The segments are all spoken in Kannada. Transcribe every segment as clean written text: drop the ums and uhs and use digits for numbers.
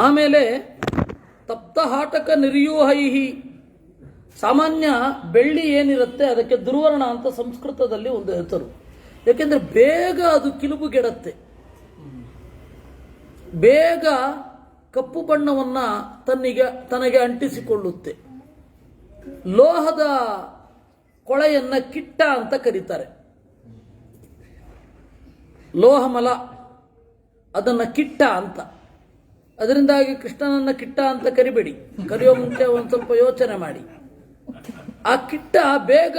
ಆಮೇಲೆ ತಪ್ತಹಾಟಕ ನಿರ್ಯೂಹೈಹಿ, ಸಾಮಾನ್ಯ ಬೆಳ್ಳಿ ಏನಿರುತ್ತೆ ಅದಕ್ಕೆ ದುರ್ವರ್ಣ ಅಂತ ಸಂಸ್ಕೃತದಲ್ಲಿ ಒಂದು ಹೆಸರು. ಯಾಕೆಂದ್ರೆ ಬೇಗ ಅದು ಕಿಲುಬುಗೆಡತ್ತೆ, ಬೇಗ ಕಪ್ಪು ಬಣ್ಣವನ್ನ ತನಗೆ ಅಂಟಿಸಿಕೊಳ್ಳುತ್ತೆ. ಲೋಹದ ಕೊಳೆಯನ್ನ ಕಿಟ್ಟ ಅಂತ ಕರೀತಾರೆ. ಲೋಹಮಲ ಅದನ್ನ ಕಿಟ್ಟ ಅಂತ. ಅದರಿಂದಾಗಿ ಕೃಷ್ಣನನ್ನ ಕಿಟ್ಟ ಅಂತ ಕರಿಬೇಡಿ, ಕರೆಯೋ ಮುಂಚೆ ಒಂದು ಸ್ವಲ್ಪ ಯೋಚನೆ ಮಾಡಿ. ಆ ಕಿಟ್ಟ ಬೇಗ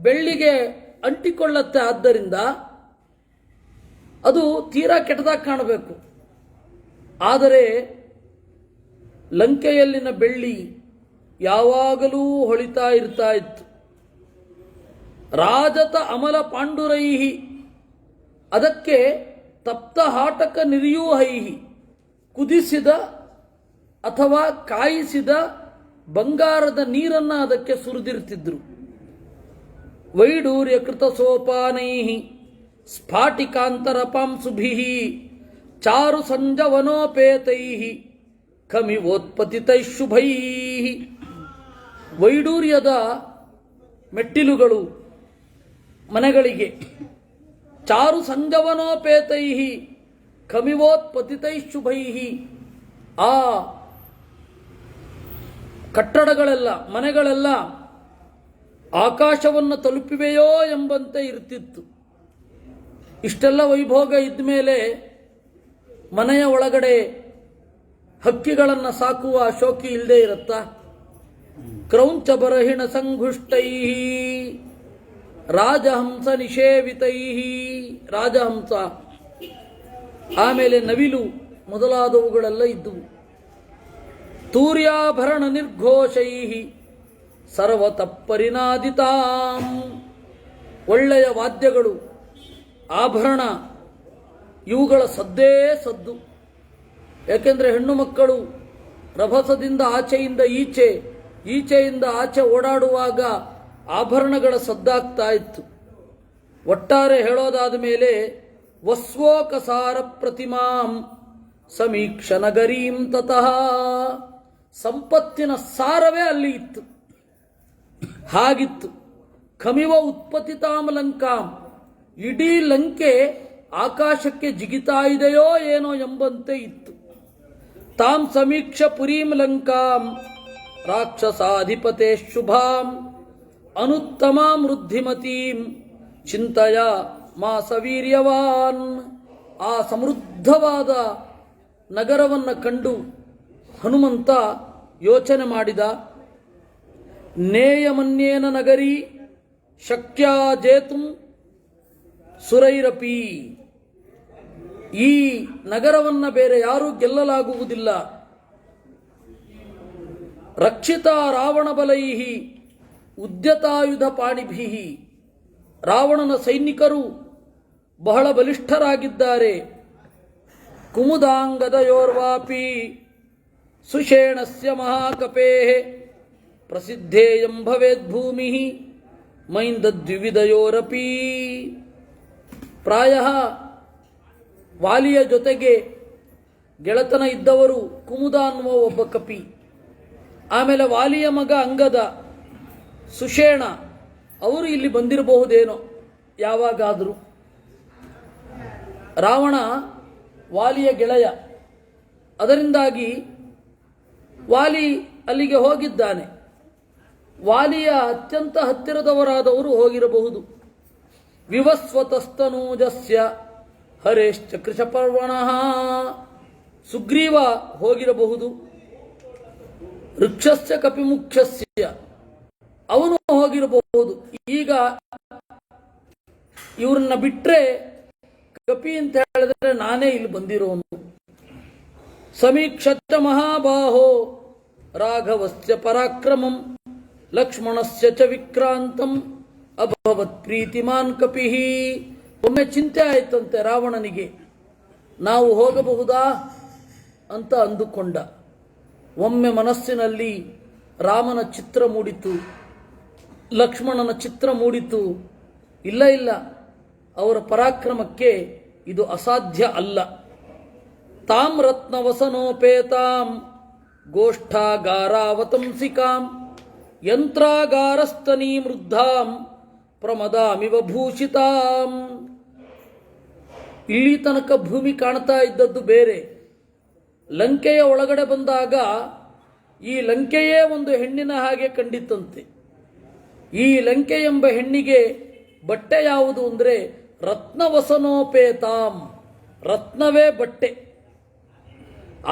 ಬೆಳ್ಳಿಗೆ ಅಂಟಿಕೊಳ್ಳತ್ತೆ, ಆದ್ದರಿಂದ ಅದು ತೀರಾ ಕೆಟ್ಟದಾಗಿ ಕಾಣಬೇಕು. ಆದರೆ ಲಂಕೆಯಲ್ಲಿನ ಬೆಳ್ಳಿ ಯಾವಾಗಲೂ ಹೊಳಿತಾ ಇರ್ತಾ ಇತ್ತು. ರಾಜತ ಅಮಲ ಪಾಂಡುರೈಹಿ, ಅದಕ್ಕೆ ತಪ್ತಹಾಟಕ ನಿರ್ಯೂಹೈಹಿ, ಕುದಿಸಿದ ಅಥವಾ ಕಾಯಿಸಿದ ಬಂಗಾರದ ನೀರನ್ನು ಅದಕ್ಕೆ ಸುರಿದಿರ್ತಿದ್ರು. ವೈಡೂರ್ಯ ಕೃತ ಸೋಪಾನೈಹಿ ಸ್ಫಾಟಿಕಾಂತರ ಪಾಂಸುಭಿಹಿ ಚಾರು ಸಂಜವನೋಪೇತೈಹಿ ಖಮಿವೋತ್ಪತಿತೈ ಶುಭೈಹಿ. ವೈಡೂರ್ಯದ ಮೆಟ್ಟಿಲುಗಳು ಮನೆಗಳಿಗೆ, ಚಾರು ಸಂಜವನೋಪೇತೈಹಿ ಖಮಿವೋತ್ಪತಿತೈ ಶುಭೈಹಿ, ಆ ಕಟ್ಟಡಗಳೆಲ್ಲ ಮನೆಗಳೆಲ್ಲ ಆಕಾಶವನ್ನು ತಲುಪಿವೆಯೋ ಎಂಬಂತೆ ಇರ್ತಿತ್ತು. ಇಷ್ಟೆಲ್ಲ ವೈಭೋಗ ಇದ್ದ ಮೇಲೆ ಮನೆಯ ಒಳಗಡೆ ಹಕ್ಕಿಗಳನ್ನು ಸಾಕುವ ಶೋಕಿ ಇಲ್ಲದೆ ಇರುತ್ತಾ? ಕ್ರೌಂಚ ಬರಹಿಣ ಸಂಘುಷ್ಟೈ ರಾಜಹಂಸ ನಿಷೇವಿತೈ, ರಾಜಹಂಸ, ಆಮೇಲೆ ನವಿಲು ಮೊದಲಾದವುಗಳೆಲ್ಲ ಇದ್ದುವು. ತೂರ್ಯಾಭರಣ ನಿರ್ಘೋಷೈ ಸರ್ವತಃ ಪರಿನಾದಿತಾಂ, ಒಳ್ಳೆಯ ವಾದ್ಯಗಳು, ಆಭರಣ, ಇವುಗಳ ಸದ್ದೇ ಸದ್ದು. ಯಾಕೆಂದರೆ ಹೆಣ್ಣು ಮಕ್ಕಳು ರಭಸದಿಂದ ಆಚೆಯಿಂದ ಈಚೆ, ಈಚೆಯಿಂದ ಆಚೆ ಓಡಾಡುವಾಗ ಆಭರಣಗಳ ಸದ್ದಾಗ್ತಾ ಇತ್ತು. ಒಟ್ಟಾರೆ ಹೇಳೋದಾದ ಮೇಲೆ ವಸ್ವೋಕಸಾರ ಪ್ರತಿಮಾಂ ಸಮೀಕ್ಷ ನಗರೀಂ ತತಃ, ಸಂಪತ್ತಿನ ಸಾರವೇ ಅಲ್ಲಿ ಇತ್ತು, ಹಾಗಿತ್ತು. ಖಮಿವ ಉತ್ಪತಿತಾಂ ಲಂಕಾಂ, ಇಡೀ ಲಂಕೆ ಆಕಾಶಕ್ಕೆ ಜಿಗಿತಾ ಇದೆಯೋ ಏನೋ ಎಂಬಂತೆ ಇತ್ತು. ತಾಂ ಸಮೀಕ್ಷ ಪುರೀಂ ಲಂಕಾಂ ರಾಕ್ಷಸಾಧಿಪತೆ ಶುಭಾಂ ಅನುತ್ತಮಾಂ ವೃದ್ಧಿಮತೀಂ ಚಿಂತೆಯ ಮಾಸವೀರ್ಯವಾನ್. ಆ ಸಮೃದ್ಧವಾದ ನಗರವನ್ನು ಕಂಡು ಹನುಮಂತ ಯೋಚನೆ ಮಾಡಿದ. ನೇಯಮನ್ಯೇನ ನಗರಿ ಶಕ್ಯ ಜೇತುಂ ಸುರೈರಪಿ, ಈ ನಗರವನ್ನು ಬೇರೆ ಯಾರೂ ಗೆಲ್ಲಲಾಗುವುದಿಲ್ಲ. ರಕ್ಷಿತ ರಾವಣ ಬಲೈಹಿ ಉದ್ಯತಾಯುಧ ಪಾಣಿಭಿಹಿ, ರಾವಣನ ಸೈನಿಕರು ಬಹಳ ಬಲಿಷ್ಠರಾಗಿದ್ದಾರೆ. ಕುಮುದಾಂಗದಯೋರ್ವಾಪಿ ಸುಷೇಣಸ್ಯ ಮಹಾಕಪೇ ಪ್ರಸಿದ್ಧೇಯಂ ಭವೇದ್ಭೂಮಿ ಮೈಂದದ್ವಿವಿಧಯೋರಪಿ. ಪ್ರಾಯ ವಾಲಿಯ ಜೊತೆಗೆ ಗೆಳತನ ಇದ್ದವರು ಕುಮುದ ಅನ್ನುವ ಒಬ್ಬ ಕಪಿ, ಆಮೇಲೆ ವಾಲಿಯ ಮಗ ಅಂಗದ, ಸುಷೇಣ, ಅವರು ಇಲ್ಲಿ ಬಂದಿರಬಹುದೇನೋ ಯಾವಾಗಾದರೂ. ರಾವಣ ವಾಲಿಯ ಗೆಳೆಯ, ಅದರಿಂದಾಗಿ ವಾಲಿ ಅಲ್ಲಿಗೆ ಹೋಗಿದ್ದಾನೆ. ವಾಲಿಯ ಅತ್ಯಂತ ಹತ್ತಿರದವರಾದವರು ಹೋಗಿರಬಹುದು. ವಿವಸ್ವತಸ್ತನೂಜಸ್ಯ ಹರೇಶ್ಚ ಕೃಶಪರ್ವಣಃ, ಸುಗ್ರೀವ ಹೋಗಿರಬಹುದು. ವೃಕ್ಷಸ್ಯ ಕಪಿಮುಖ್ಯಸ್ಯ, ಅವನು ಹೋಗಿರಬಹುದು. ಈಗ ಇವ್ರನ್ನ ಬಿಟ್ರೆ ಕಪಿ ಅಂತ ಹೇಳಿದ್ರೆ ನಾನೇ ಇಲ್ಲಿ ಬಂದಿರೋನು. ಸಮೀಕ್ಷತ ಮಹಾಬಾಹೋ ರಾಘವಸ್ಯ ಪರಾಕ್ರಮಂ ಲಕ್ಷ್ಮಣಸ್ಯ ಚ ವಿಕ್ರಾಂತಂ ಅಭವತ್ ಪ್ರೀತಿಮಾನ್ ಕಪಿಹಿ. ಒಮ್ಮೆ ಚಿಂತೆ ಆಯ್ತಂತೆ ರಾವಣನಿಗೆ, ನಾವು ಹೋಗಬಹುದಾ ಅಂತ ಅಂದುಕೊಂಡ. ಒಮ್ಮೆ ಮನಸ್ಸಿನಲ್ಲಿ ರಾಮನ ಚಿತ್ರ ಮೂಡಿತು, ಲಕ್ಷ್ಮಣನ ಚಿತ್ರ ಮೂಡಿತು. ಇಲ್ಲ ಇಲ್ಲ, ಅವರ ಪರಾಕ್ರಮಕ್ಕೆ ಇದು ಅಸಾಧ್ಯ ಅಲ್ಲ. ತಾಂ ರತ್ನವಸನೋಪೇತಾಂ ಗೋಷ್ಠಾಗಾರಾವತಂಸಿಕಾಂ ಯಂತ್ರಾಗಾರಸ್ತನೀಮೃದ್ಧಾಂ ಪ್ರಮದಾಮಿವ ಭೂಷಿತಾಂ. ಇಲ್ಲಿ ತನಕ ಭೂಮಿ ಕಾಣ್ತಾ ಇದ್ದದ್ದು ಬೇರೆ. ಲಂಕೆಯ ಒಳಗಡೆ ಬಂದಾಗ ಈ ಲಂಕೆಯೇ ಒಂದು ಹೆಣ್ಣಿನ ಹಾಗೆ ಕಂಡಿತಂತೆ. ಈ ಲಂಕೆ ಎಂಬ ಹೆಣ್ಣಿಗೆ ಬಟ್ಟೆ ಯಾವುದು ಅಂದರೆ ರತ್ನವಸನೋಪೇತಾಂ, ರತ್ನವೇ ಬಟ್ಟೆ.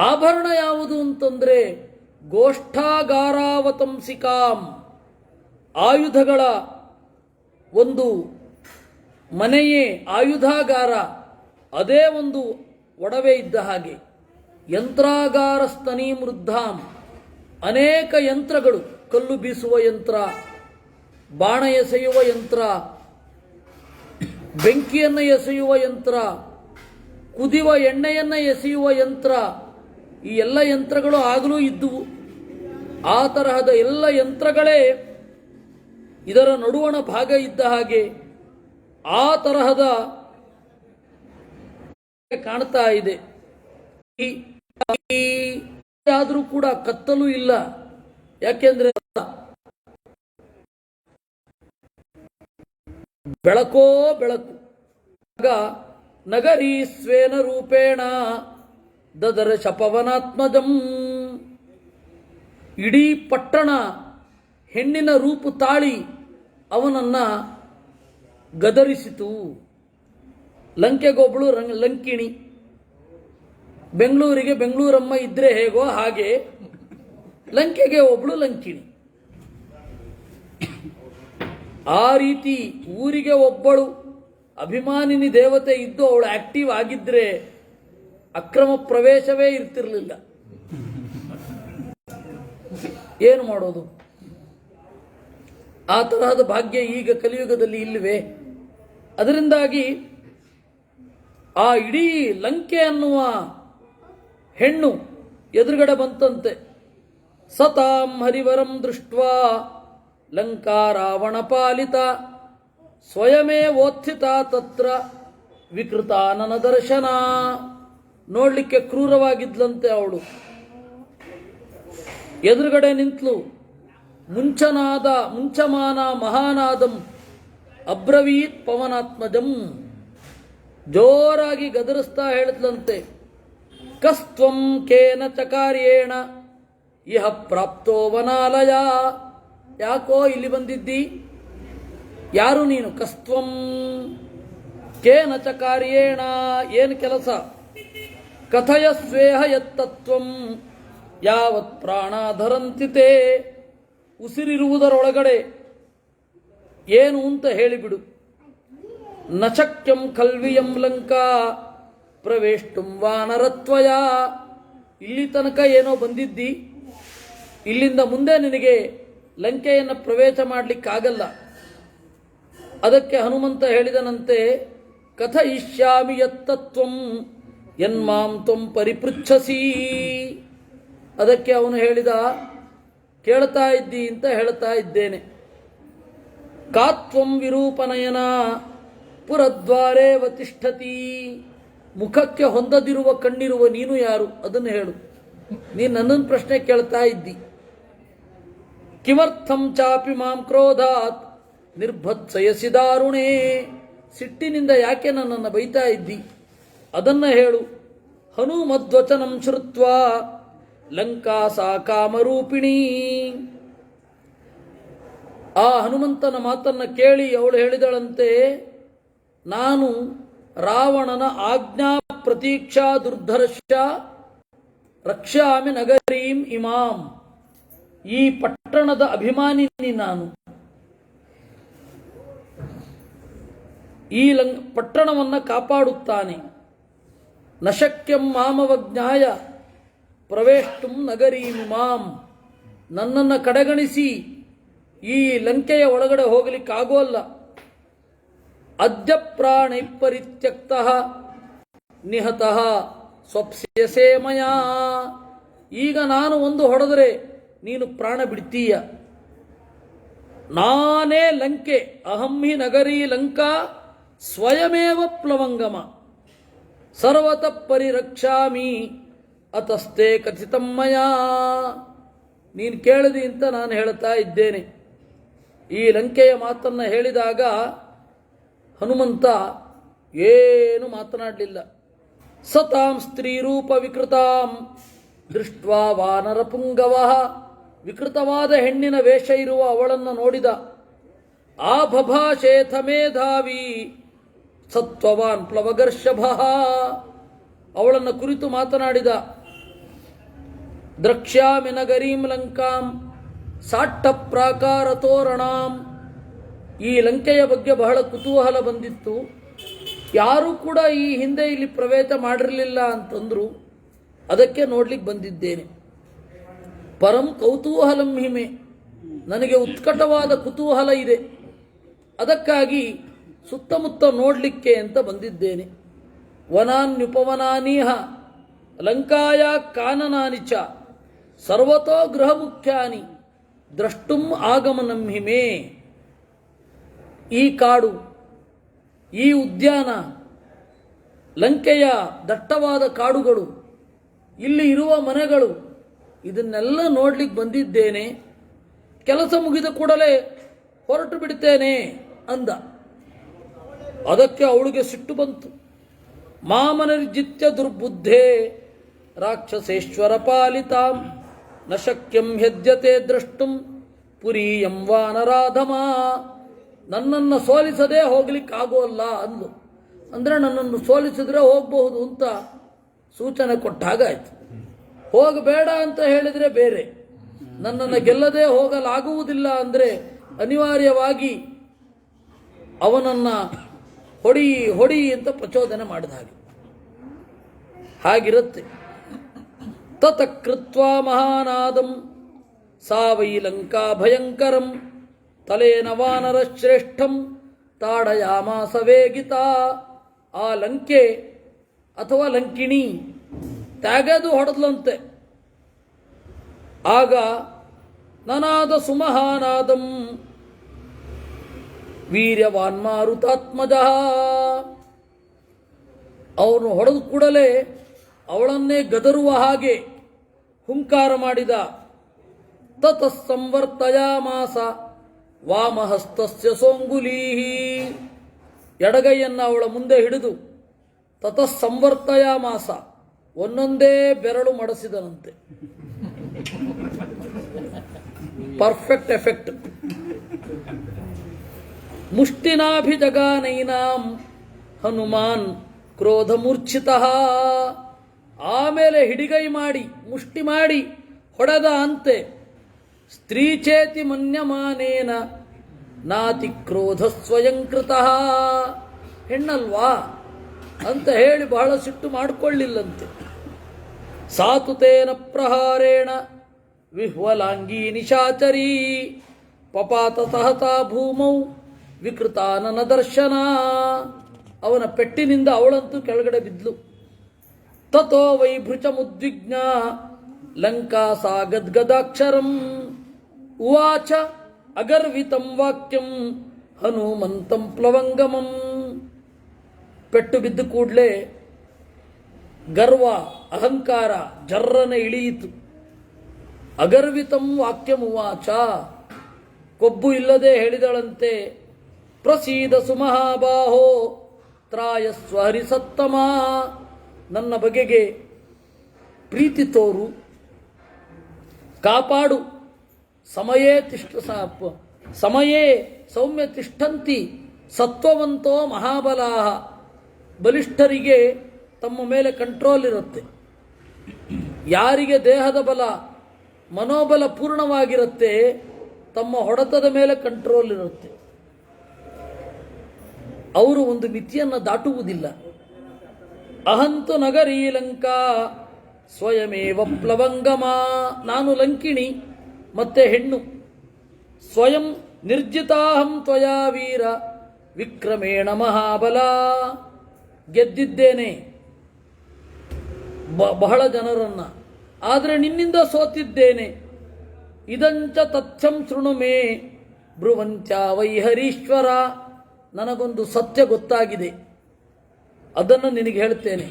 ಆಭರಣ ಯಾವುದು ಅಂತಂದ್ರೆ ಗೋಷ್ಠಾಗಾರಾವತಂಸಿಕಾಂ, ಆಯುಧಗಳ ಒಂದು ಮನೆಯೇ ಆಯುಧಾಗಾರ, ಅದೇ ಒಂದು ಒಡವೆ ಇದ್ದ ಹಾಗೆ. ಯಂತ್ರಾಗಾರಸ್ತನೀ ಮೃದ್ಧಾಂ, ಅನೇಕ ಯಂತ್ರಗಳು, ಕಲ್ಲು ಬೀಸುವ ಯಂತ್ರ, ಬಾಣ ಎಸೆಯುವ ಯಂತ್ರ, ಬೆಂಕಿಯನ್ನು ಎಸೆಯುವ ಯಂತ್ರ, ಕುದಿಯುವ ಎಣ್ಣೆಯನ್ನು ಎಸೆಯುವ ಯಂತ್ರ, ಈ ಎಲ್ಲ ಯಂತ್ರಗಳು ಆಗಲೂ ಇದ್ದುವು. ಆ ತರಹದ ಎಲ್ಲ ಯಂತ್ರಗಳೇ ಇದರ ನಡುವಣ ಭಾಗ ಇದ್ದ ಹಾಗೆ ಆ ತರಹದ ಕಾಣ್ತಾ ಇದೆ. ಆದರೂ ಕೂಡ ಕತ್ತಲು ಇಲ್ಲ. ಯಾಕೆಂದ್ರೆ ಬೆಳಕೋ ಬೆಳಕು. ಆಗ ನಗರೀ ಸ್ವೇನ ರೂಪೇಣ ದದರ್ಶ ಪವನಾತ್ಮಜಂ, ಇಡೀ ಪಟ್ಟಣ ಹೆಣ್ಣಿನ ರೂಪು ತಾಳಿ ಅವನನ್ನ ಗದರಿಸಿತು. ಲಂಕೆಗೊಬ್ಬಳು ಲಂಕಿಣಿ, ಬೆಂಗಳೂರಿಗೆ ಬೆಂಗಳೂರಮ್ಮ ಇದ್ರೆ ಹೇಗೋ ಹಾಗೆ ಲಂಕೆಗೆ ಒಬ್ಬಳು ಲಂಕಿಣಿ. ಆ ರೀತಿ ಊರಿಗೆ ಒಬ್ಬಳು ಅಭಿಮಾನಿನಿ ದೇವತೆ ಇದ್ದು ಅವಳು ಆಕ್ಟಿವ್ ಆಗಿದ್ರೆ ಅಕ್ರಮ ಪ್ರವೇಶವೇ ಇರ್ತಿರ್ಲಿಲ್ಲ. ಏನು ಮಾಡೋದು? ಆ ತರಹದ ಭಾಗ್ಯ ಈಗ ಕಲಿಯುಗದಲ್ಲಿ ಇಲ್ಲವೇ? ಅದರಿಂದಾಗಿ ಆ ಇಡೀ ಲಂಕೆ ಅನ್ನುವ ಹೆಣ್ಣು ಎದುರುಗಡೆ ಬಂತಂತೆ. ಸತಾಂ ಹರಿವರಂ ದೃಷ್ಟ್ವಾ ಲಂಕಾ ರಾವಣ ಪಾಲಿತ ಸ್ವಯಮೇ ಓತ್ಥಿತ ತತ್ರ ವಿಕೃತಾನನ ದರ್ಶನ. ನೋಡ್ಲಿಕ್ಕೆ ಕ್ರೂರವಾಗಿದ್ಲಂತೆ ಅವಳು. ಎದುರುಗಡೆ ನಿಂತಲು. ಮುಂಚಮಾನ ಮಹಾನಾದಂ ಅಬ್ರವೀತ್ ಪವನಾತ್ಮಜಂ, ಜೋರಾಗಿ ಗದರಿಸ್ತಾ ಹೇಳಿದ್ಲಂತೆ. ಕಸ್ತ್ವಂ ಕೇನ ಚಕಾರ್ಯೇಣ ಇಹ ಪ್ರಾಪ್ತೋ ವನಾಲಯ, ಯಾಕೋ ಇಲ್ಲಿ ಬಂದಿದ್ದಿ? ಯಾರು ನೀನು? ಕಸ್ತ್ವಂ ಕೇನ ಚಕಾರ್ಯೇಣ, ಏನು ಕೆಲಸ? ಕಥಯ ಸ್ವೇಹ ಯತ್ತತ್ವಂ ಯಾವತ್ ಪ್ರಾಣಾಧರಂತಿತೆ, ಉಸಿರಿರುವುದರೊಳಗಡೆ ಏನು ಅಂತ ಹೇಳಿಬಿಡು. ನ ಶಕ್ಯಂ ಖಲ್ವಿಯಂ ಲಂಕಾ ಪ್ರವೇಷ್ಟುಂ ವಾನರತ್ವಯ, ಇಲ್ಲಿ ತನಕ ಏನೋ ಬಂದಿದ್ದಿ, ಇಲ್ಲಿಂದ ಮುಂದೆ ನಿನಗೆ ಲಂಕೆಯನ್ನು ಪ್ರವೇಶ ಮಾಡಲಿಕ್ಕಾಗಲ್ಲ. ಅದಕ್ಕೆ ಹನುಮಂತ ಹೇಳಿದನಂತೆ, ಕಥಯಿಷ್ಯಾಮಿ ಯತ್ತತ್ವಂ ಯನ್ಮಾಂ ತ್ವಂ ಪರಿಪೃಚ್ಛಸಿ. ಅದಕ್ಕೆ ಅವನು ಹೇಳಿದ, ಕೇಳ್ತಾ ಇದ್ದಿ ಅಂತ ಹೇಳ್ತಾ ಇದ್ದೇನೆ. ಕಾತ್ವಂ ವಿರೂಪನಯನ ಪುರದ್ವಾರೇ ವತಿಷ್ಠತಿ, ಮುಖಕ್ಕೆ ಹೊಂದದಿರುವ ಕಣ್ಣಿರುವ ನೀನು ಯಾರು? ಅದನ್ನು ಹೇಳು. ನೀನು ನನ್ನನ್ನು ಪ್ರಶ್ನೆ ಕೇಳ್ತಾ ಇದ್ದಿ. ಕಿಮರ್ಥಂ ಚಾಪಿ ಮಾಂ ಕ್ರೋಧಾತ್ ನಿರ್ಭತ್ಸಯಸಿ ದಾರುಣೇ, ಸಿಟ್ಟಿನಿಂದ ಯಾಕೆ ನನ್ನನ್ನು ಬೈತಾ ಇದ್ದಿ? ಅದನ್ನ ಹೇಳು. ಹನುಮದ್ವಚನಂ ಶ್ರುತ್ವಾ ಲಂಕಾ ಸಾ ಕಾಮರೂಪಿಣಿ, ಆ ಹನುಮಂತನ ಮಾತನ್ನ ಕೇಳಿ ಅವಳು ಹೇಳಿದಳಂತೆ, ನಾನು ರಾವಣನ ಆಜ್ಞಾ ಪ್ರತೀಕ್ಷಾ ದುರ್ಧರ್ಷ ರಕ್ಷಾಮಿ ನಗರೀಂ ಇಮಾಂ, ಈ ಪಟ್ಟಣದ ಅಭಿಮಾನಿನಿ ನಾನು. ಈ ಪಟ್ಟಣವನ್ನು ಕಾಪಾಡುತ್ತಾನೆ. ನಶಕ್ಯಂ ಮಾಮವಜ್ಞಾಯ ಪ್ರವೇಷ್ಟುಂ ನಗರೀಮಿಮಾಂ, ನನ್ನನ್ನು ಕಡೆಗಣಿಸಿ ಈ ಲಂಕೆಯ ಒಳಗಡೆ ಹೋಗಲಿಕ್ಕಾಗೋಲ್ಲ. ಅದ್ಯ ಪ್ರಾಣೈ ಪರಿತ್ಯಕ್ತಃ ನಿಹತಃ ಸ್ವಪ್ಸ್ಯಸೇ ಮಯಾ, ಈಗ ನಾನು ಒಂದು ಹೊಡೆದರೆ ನೀನು ಪ್ರಾಣ ಬಿಡ್ತೀಯ. ನಾನೇ ಲಂಕೆ, ಅಹಂ ಹಿ ನಗರಿ ಲಂಕಾ ಸ್ವಯಮೇವ ಪ್ಲವಂಗಮ, ಸರ್ವತಃ ಪರಿರಕ್ಷಾಮಿ ಅತಸ್ತೆ ಕಥಿತಮ್ಮಯ. ನೀನು ಕೇಳಿದಿ ಅಂತ ನಾನು ಹೇಳ್ತಾ ಇದ್ದೇನೆ. ಈ ಲಂಕೆಯ ಮಾತನ್ನು ಹೇಳಿದಾಗ ಹನುಮಂತ ಏನು ಮಾತನಾಡಲಿಲ್ಲ. ಸತಾಂ ಸ್ತ್ರೀರೂಪ ವಿಕೃತಾಂ ದೃಷ್ಟ್ವಾ ವಾನರ ಪುಂಗವ. ವಿಕೃತವಾದ ಹೆಣ್ಣಿನ ವೇಷ ಇರುವ ಅವಳನ್ನು ನೋಡಿದ. ಆ ಬಭಾಷೇಥ ಮೇಧಾವಿ ಸತ್ವವಾನ್ ಪ್ಲವಗರ್ಷಭ. ಅವಳನ್ನು ಕುರಿತು ಮಾತನಾಡಿದ. ದ್ರಕ್ಷ್ಯಾಮಿ ನಗರೀಂ ಲಂಕಾಂ ಸಾಟ್ಟ ಪ್ರಾಕಾರ ತೋರಣಾಂ. ಈ ಲಂಕೆಯ ಬಗ್ಗೆ ಬಹಳ ಕುತೂಹಲ ಬಂದಿತ್ತು. ಯಾರೂ ಕೂಡ ಈ ಹಿಂದೆ ಇಲ್ಲಿ ಪ್ರವೇಶ ಮಾಡಿರಲಿಲ್ಲ ಅಂತಂದ್ರು. ಅದಕ್ಕೆ ನೋಡ್ಲಿಕ್ಕೆ ಬಂದಿದ್ದೇನೆ. ಪರಂ ಕೌತೂಹಲಂ ಹಿಮೆ. ನನಗೆ ಉತ್ಕಟವಾದ ಕುತೂಹಲ ಇದೆ. ಅದಕ್ಕಾಗಿ ಸುತ್ತಮುತ್ತ ನೋಡಲಿಕ್ಕೆ ಅಂತ ಬಂದಿದ್ದೇನೆ. ವನಾನ್ಯುಪವನಾನೀಹ ಲಂಕಾಯ ಕಾನನಾನಿ ಚ ಸರ್ವತೋ ಗೃಹ ಮುಖ್ಯಾನಿ ದ್ರಷ್ಟುಂ ಆಗಮನಂ ಹಿಮೆ. ಈ ಕಾಡು, ಈ ಉದ್ಯಾನ, ಲಂಕೆಯ ದಟ್ಟವಾದ ಕಾಡುಗಳು, ಇಲ್ಲಿ ಇರುವ ಮನೆಗಳು, ಇದನ್ನೆಲ್ಲ ನೋಡ್ಲಿಕ್ಕೆ ಬಂದಿದ್ದೇನೆ. ಕೆಲಸ ಮುಗಿದ ಕೂಡಲೇ ಹೊರಟು ಬಿಡ್ತೇನೆ ಅಂದ. ಅದಕ್ಕೆ ಅವಳಿಗೆ ಸಿಟ್ಟು ಬಂತು. ಮಾಮನರ್ಜಿತ್ಯ ದುರ್ಬುದ್ಧೇ ರಾಕ್ಷಸೇಶ್ವರ ಪಾಲಿತಾಂ ನ ಶಕ್ಯಂ ಹೆದ್ಯತೆ ದ್ರಷ್ಟುಂ ಪುರೀಯಂ ವಾನರಾಧಮ. ನನ್ನನ್ನು ಸೋಲಿಸದೇ ಹೋಗ್ಲಿಕ್ಕಾಗೋಲ್ಲ ಅಂದು. ಅಂದರೆ ನನ್ನನ್ನು ಸೋಲಿಸಿದ್ರೆ ಹೋಗಬಹುದು ಅಂತ ಸೂಚನೆ ಕೊಟ್ಟಾಗಾಯ್ತು. ಹೋಗಬೇಡ ಅಂತ ಹೇಳಿದರೆ ಬೇರೆ, ನನ್ನನ್ನು ಗೆಲ್ಲದೆ ಹೋಗಲಾಗುವುದಿಲ್ಲ ಅಂದರೆ ಅನಿವಾರ್ಯವಾಗಿ ಅವನನ್ನ ಹೊಡಿ ಹೊಡಿ ಅಂತ ಪ್ರಚೋದನೆ ಮಾಡಿದ ಹಾಗಿರುತ್ತೆ. ತತಕೃತ್ವಾ ಮಹಾನಾದಂ ಸಾ ವೈ ಲಂಕಾ ಭಯಂಕರಂ ತಲೇನ ವಾನರ ಶ್ರೇಷ್ಠಂ ತಾಡಯಾಮಾಸ ವೇಗಿತ. ಆ ಲಂಕೆ ಅಥವಾ ಲಂಕಿಣಿ ತೆಗೆದು ಹೊಡೆದ್ಲಂತೆ. ಆಗ ನನಾದ ಸುಮಹಾನಾದಂ ವೀರ್ಯವಾನ್ ಮಾರುತಾತ್ಮಜ. ಅವನು ಹೊಡೆದ ಕೂಡಲೇ ಅವಳನ್ನೇ ಗದರುವ ಹಾಗೆ ಹುಂಕಾರ ಮಾಡಿದ. ತತಃ ಸಂವರ್ತಯಾಮಾಸ ವಾಮಹಸ್ತಸ್ಯ ಸೋಂಗುಲೀಹಿ. ಎಡಗೈಯನ್ನು ಅವಳ ಮುಂದೆ ಹಿಡಿದು ತತಃ ಸಂವರ್ತಯಾಮಾಸ ಒಂದೊಂದೇ ಬೆರಳು ಮಡಸಿದನಂತೆ. Perfect effect. ಮುಷ್ಟಿನಾಭಿಜಗಾನೈನಾಂ ಹನುಮಾನ್ ಕ್ರೋಧ ಮೂರ್ಛಿತಃ. ಆಮೇಲೆ ಹಿಡಿಗೈ ಮಾಡಿ ಮುಷ್ಟಿ ಮಾಡಿ ಹೊಡೆದ ಅಂತೆ. ಸ್ತ್ರೀಚೇತಿ ಮನ್ಯಮಾನೇನ ನಾತಿ ಕ್ರೋಧ ಸ್ವಯಂಕೃತಃ. ಹೆಣ್ಣಲ್ವಾ ಅಂತ ಹೇಳಿ ಬಹಳ ಸಿಟ್ಟು ಮಾಡಿಕೊಳ್ಳಿಲ್ಲಂತೆ. ಸಾತುತೇನ ಪ್ರಹಾರೇಣ ವಿಹ್ವಲಾಂಗೀ ನಿಶಾಚರೀ ಪಪಾತ ಸಹತಾ ಭೂಮೌ ವಿಕೃತಾನನ ದರ್ಶನ. ಅವನ ಪೆಟ್ಟಿನಿಂದ ಅವಳಂತೂ ಕೆಳಗಡೆ ಬಿದ್ಲು. ತಥೋ ವೈಭೃಚಮುದ್ವಿಗ್ನ ಲಂಕಾ ಸಾ ಗದ್ಗದಾಕ್ಷರಂ ಉವಾಚ ಅಗರ್ವಿತಂ ವಾಕ್ಯಂ ಹನುಮಂತಂ ಪ್ಲವಂಗಮಂ. ಪೆಟ್ಟು ಬಿದ್ದ ಕೂಡಲೇ ಗರ್ವ ಅಹಂಕಾರ ಜರ್ರನೆ ಇಳಿಯಿತು. ಅಗರ್ವಿತಂ ವಾಕ್ಯಮುವಾಚ. ಕೊಬ್ಬು ಇಲ್ಲದೆ ಹೇಳಿದಳಂತೆ, ಪ್ರಸೀದ ಸುಮಹಾಬಾಹೋ ತ್ರಾಯಸ್ವ ಹರಿಸತ್ತಮ. ನನ್ನ ಬಗೆಗೆ ಪ್ರೀತಿ ತೋರು, ಕಾಪಾಡು. ಸಮಯೇ ಸೌಮ್ಯ ತಿಷ್ಠಂತಿ ಸತ್ವವಂತೋ ಮಹಾಬಲಾಹ. ಬಲಿಷ್ಠರಿಗೆ ತಮ್ಮ ಮೇಲೆ ಕಂಟ್ರೋಲ್ ಇರುತ್ತೆ. ಯಾರಿಗೆ ದೇಹದ ಬಲ ಮನೋಬಲ ಪೂರ್ಣವಾಗಿರುತ್ತೆ ತಮ್ಮ ಹೊಡೆತದ ಮೇಲೆ ಕಂಟ್ರೋಲ್ ಇರುತ್ತೆ. ಅವರು ಒಂದು ಮಿತಿಯನ್ನು ದಾಟುವುದಿಲ್ಲ. ಅಹಂತು ನಗರೀ ಲಂಕಾ ಸ್ವಯಮೇವ ಪ್ಲವಂಗಮ. ನಾನು ಲಂಕಿಣಿ ಮತ್ತೆ ಹೆಣ್ಣು. ಸ್ವಯಂ ನಿರ್ಜಿತಾಹಂ ತ್ವಯಾ ವೀರ ವಿಕ್ರಮೇಣ ಮಹಾಬಲ. ಗೆದ್ದಿದ್ದೇನೆ ಬಹಳ ಜನರನ್ನ, ಆದರೆ ನಿನ್ನಿಂದ ಸೋತಿದ್ದೇನೆ. ಇದಂಚ ತಥ್ಯಂ ಶೃಣು ಮೇ ಬ್ರುವಂಚ ವೈಹರೀಶ್ವರ. ನನಗೊಂದು ಸತ್ಯ ಗೊತ್ತಾಗಿದೆ. ಅದನ್ನು ನಿನಗೆ ಹೇಳ್ತೇನೆ.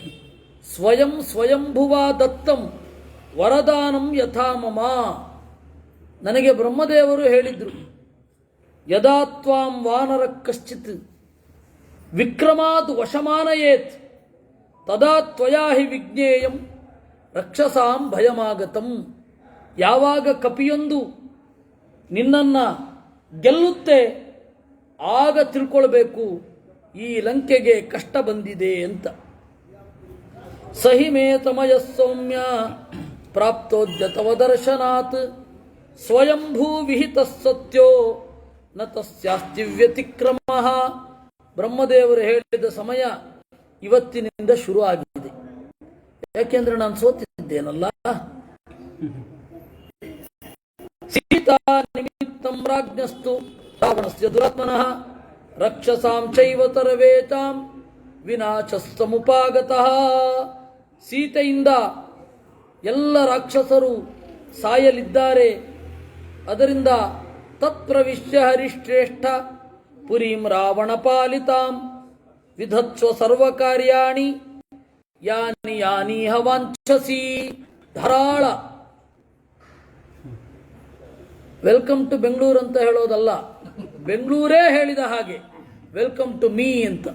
ಸ್ವಯಂ ಸ್ವಯಂಭುವ ದತ್ತಂ ವರದಾನಂ ಯಥಾ ಮಮ. ನನಗೆ ಬ್ರಹ್ಮದೇವರು ಹೇಳಿದ್ರು, ಯದಾ ತ್ವಾಂ ವಾನರ ಕಶ್ಚಿತ್ ವಿಕ್ರಮಾದ್ ವಶಮಾನಯೇತ್ ತದಾ ತ್ವಯಾ ಹಿ ವಿಜ್ಞೇಯಂ ರಕ್ಷಸಾಂ ಭಯಮಾಗತಂ. ಯಾವಾಗ ಕಪಿಯೊಂದು ನಿನ್ನನ್ನು ಗೆಲ್ಲುತ್ತೆ ಆಗ ತಿಳ್ಕೊಳ್ಬೇಕು ಈ ಲಂಕೆಗೆ ಕಷ್ಟ ಬಂದಿದೆ ಅಂತ. ಸಹಿ ಮೇ ತಮಯ ಸೌಮ್ಯ ಪ್ರಾಪ್ತೋದ್ಯ ತವ ದರ್ಶನಾತ್ ಸ್ವಯಂಭೂ ವಿಹಿತ ಸತ್ಯೋ ನ ತಸ್ಯಾಸ್ತಿ ವ್ಯತಿಕ್ರಮಃ. ಬ್ರಹ್ಮದೇವರು ಹೇಳಿದ ಸಮಯ ಇವತ್ತಿನಿಂದ ಶುರು ಆಗಿದೆ. ಯಾಕೆಂದ್ರೆ ನಾನು ಸೋತಿದ್ದೇನಲ್ಲ. ಸೀತಾ ನಿಮಿತ್ತಂ ರಾಜ್ಞಸ್ತು ರಾವಣಸ್ಯ ದುರಾತ್ಮನಃ ರಕ್ಷಸಾಂ ಚೈವ ತರವೇತಾಂ ವಿನಾಶಸ್ತಮುಪಾಗತಃ. ಸೀತೆಯಿಂದ ಎಲ್ಲ ರಾಕ್ಷಸರು ಸಾಯಲಿದ್ದಾರೆ. ಅದರಿಂದ ತತ್ಪ್ರವಿಶ್ಯ ಹರಿಶ್ರೇಷ್ಠ ಪುರೀಂ ರಾವಣ ಪಾಲಿತಾಂ ವಿಧತ್ಸ್ವ ಸರ್ವಕಾರ್ಯಾಣಿ ಯಾನಿ ಯಾನೀಹ ವಾಂಛಸಿ. ಧಾರಾಳ. ವೆಲ್ಕಮ್ ಟು ಬೆಂಗಳೂರು ಅಂತ ಹೇಳೋದಲ್ಲ, ಬೆಂಗಳೂರೇ ಹೇಳಿದ ಹಾಗೆ ವೆಲ್ಕಮ್ ಟು ಮೀ ಅಂತ.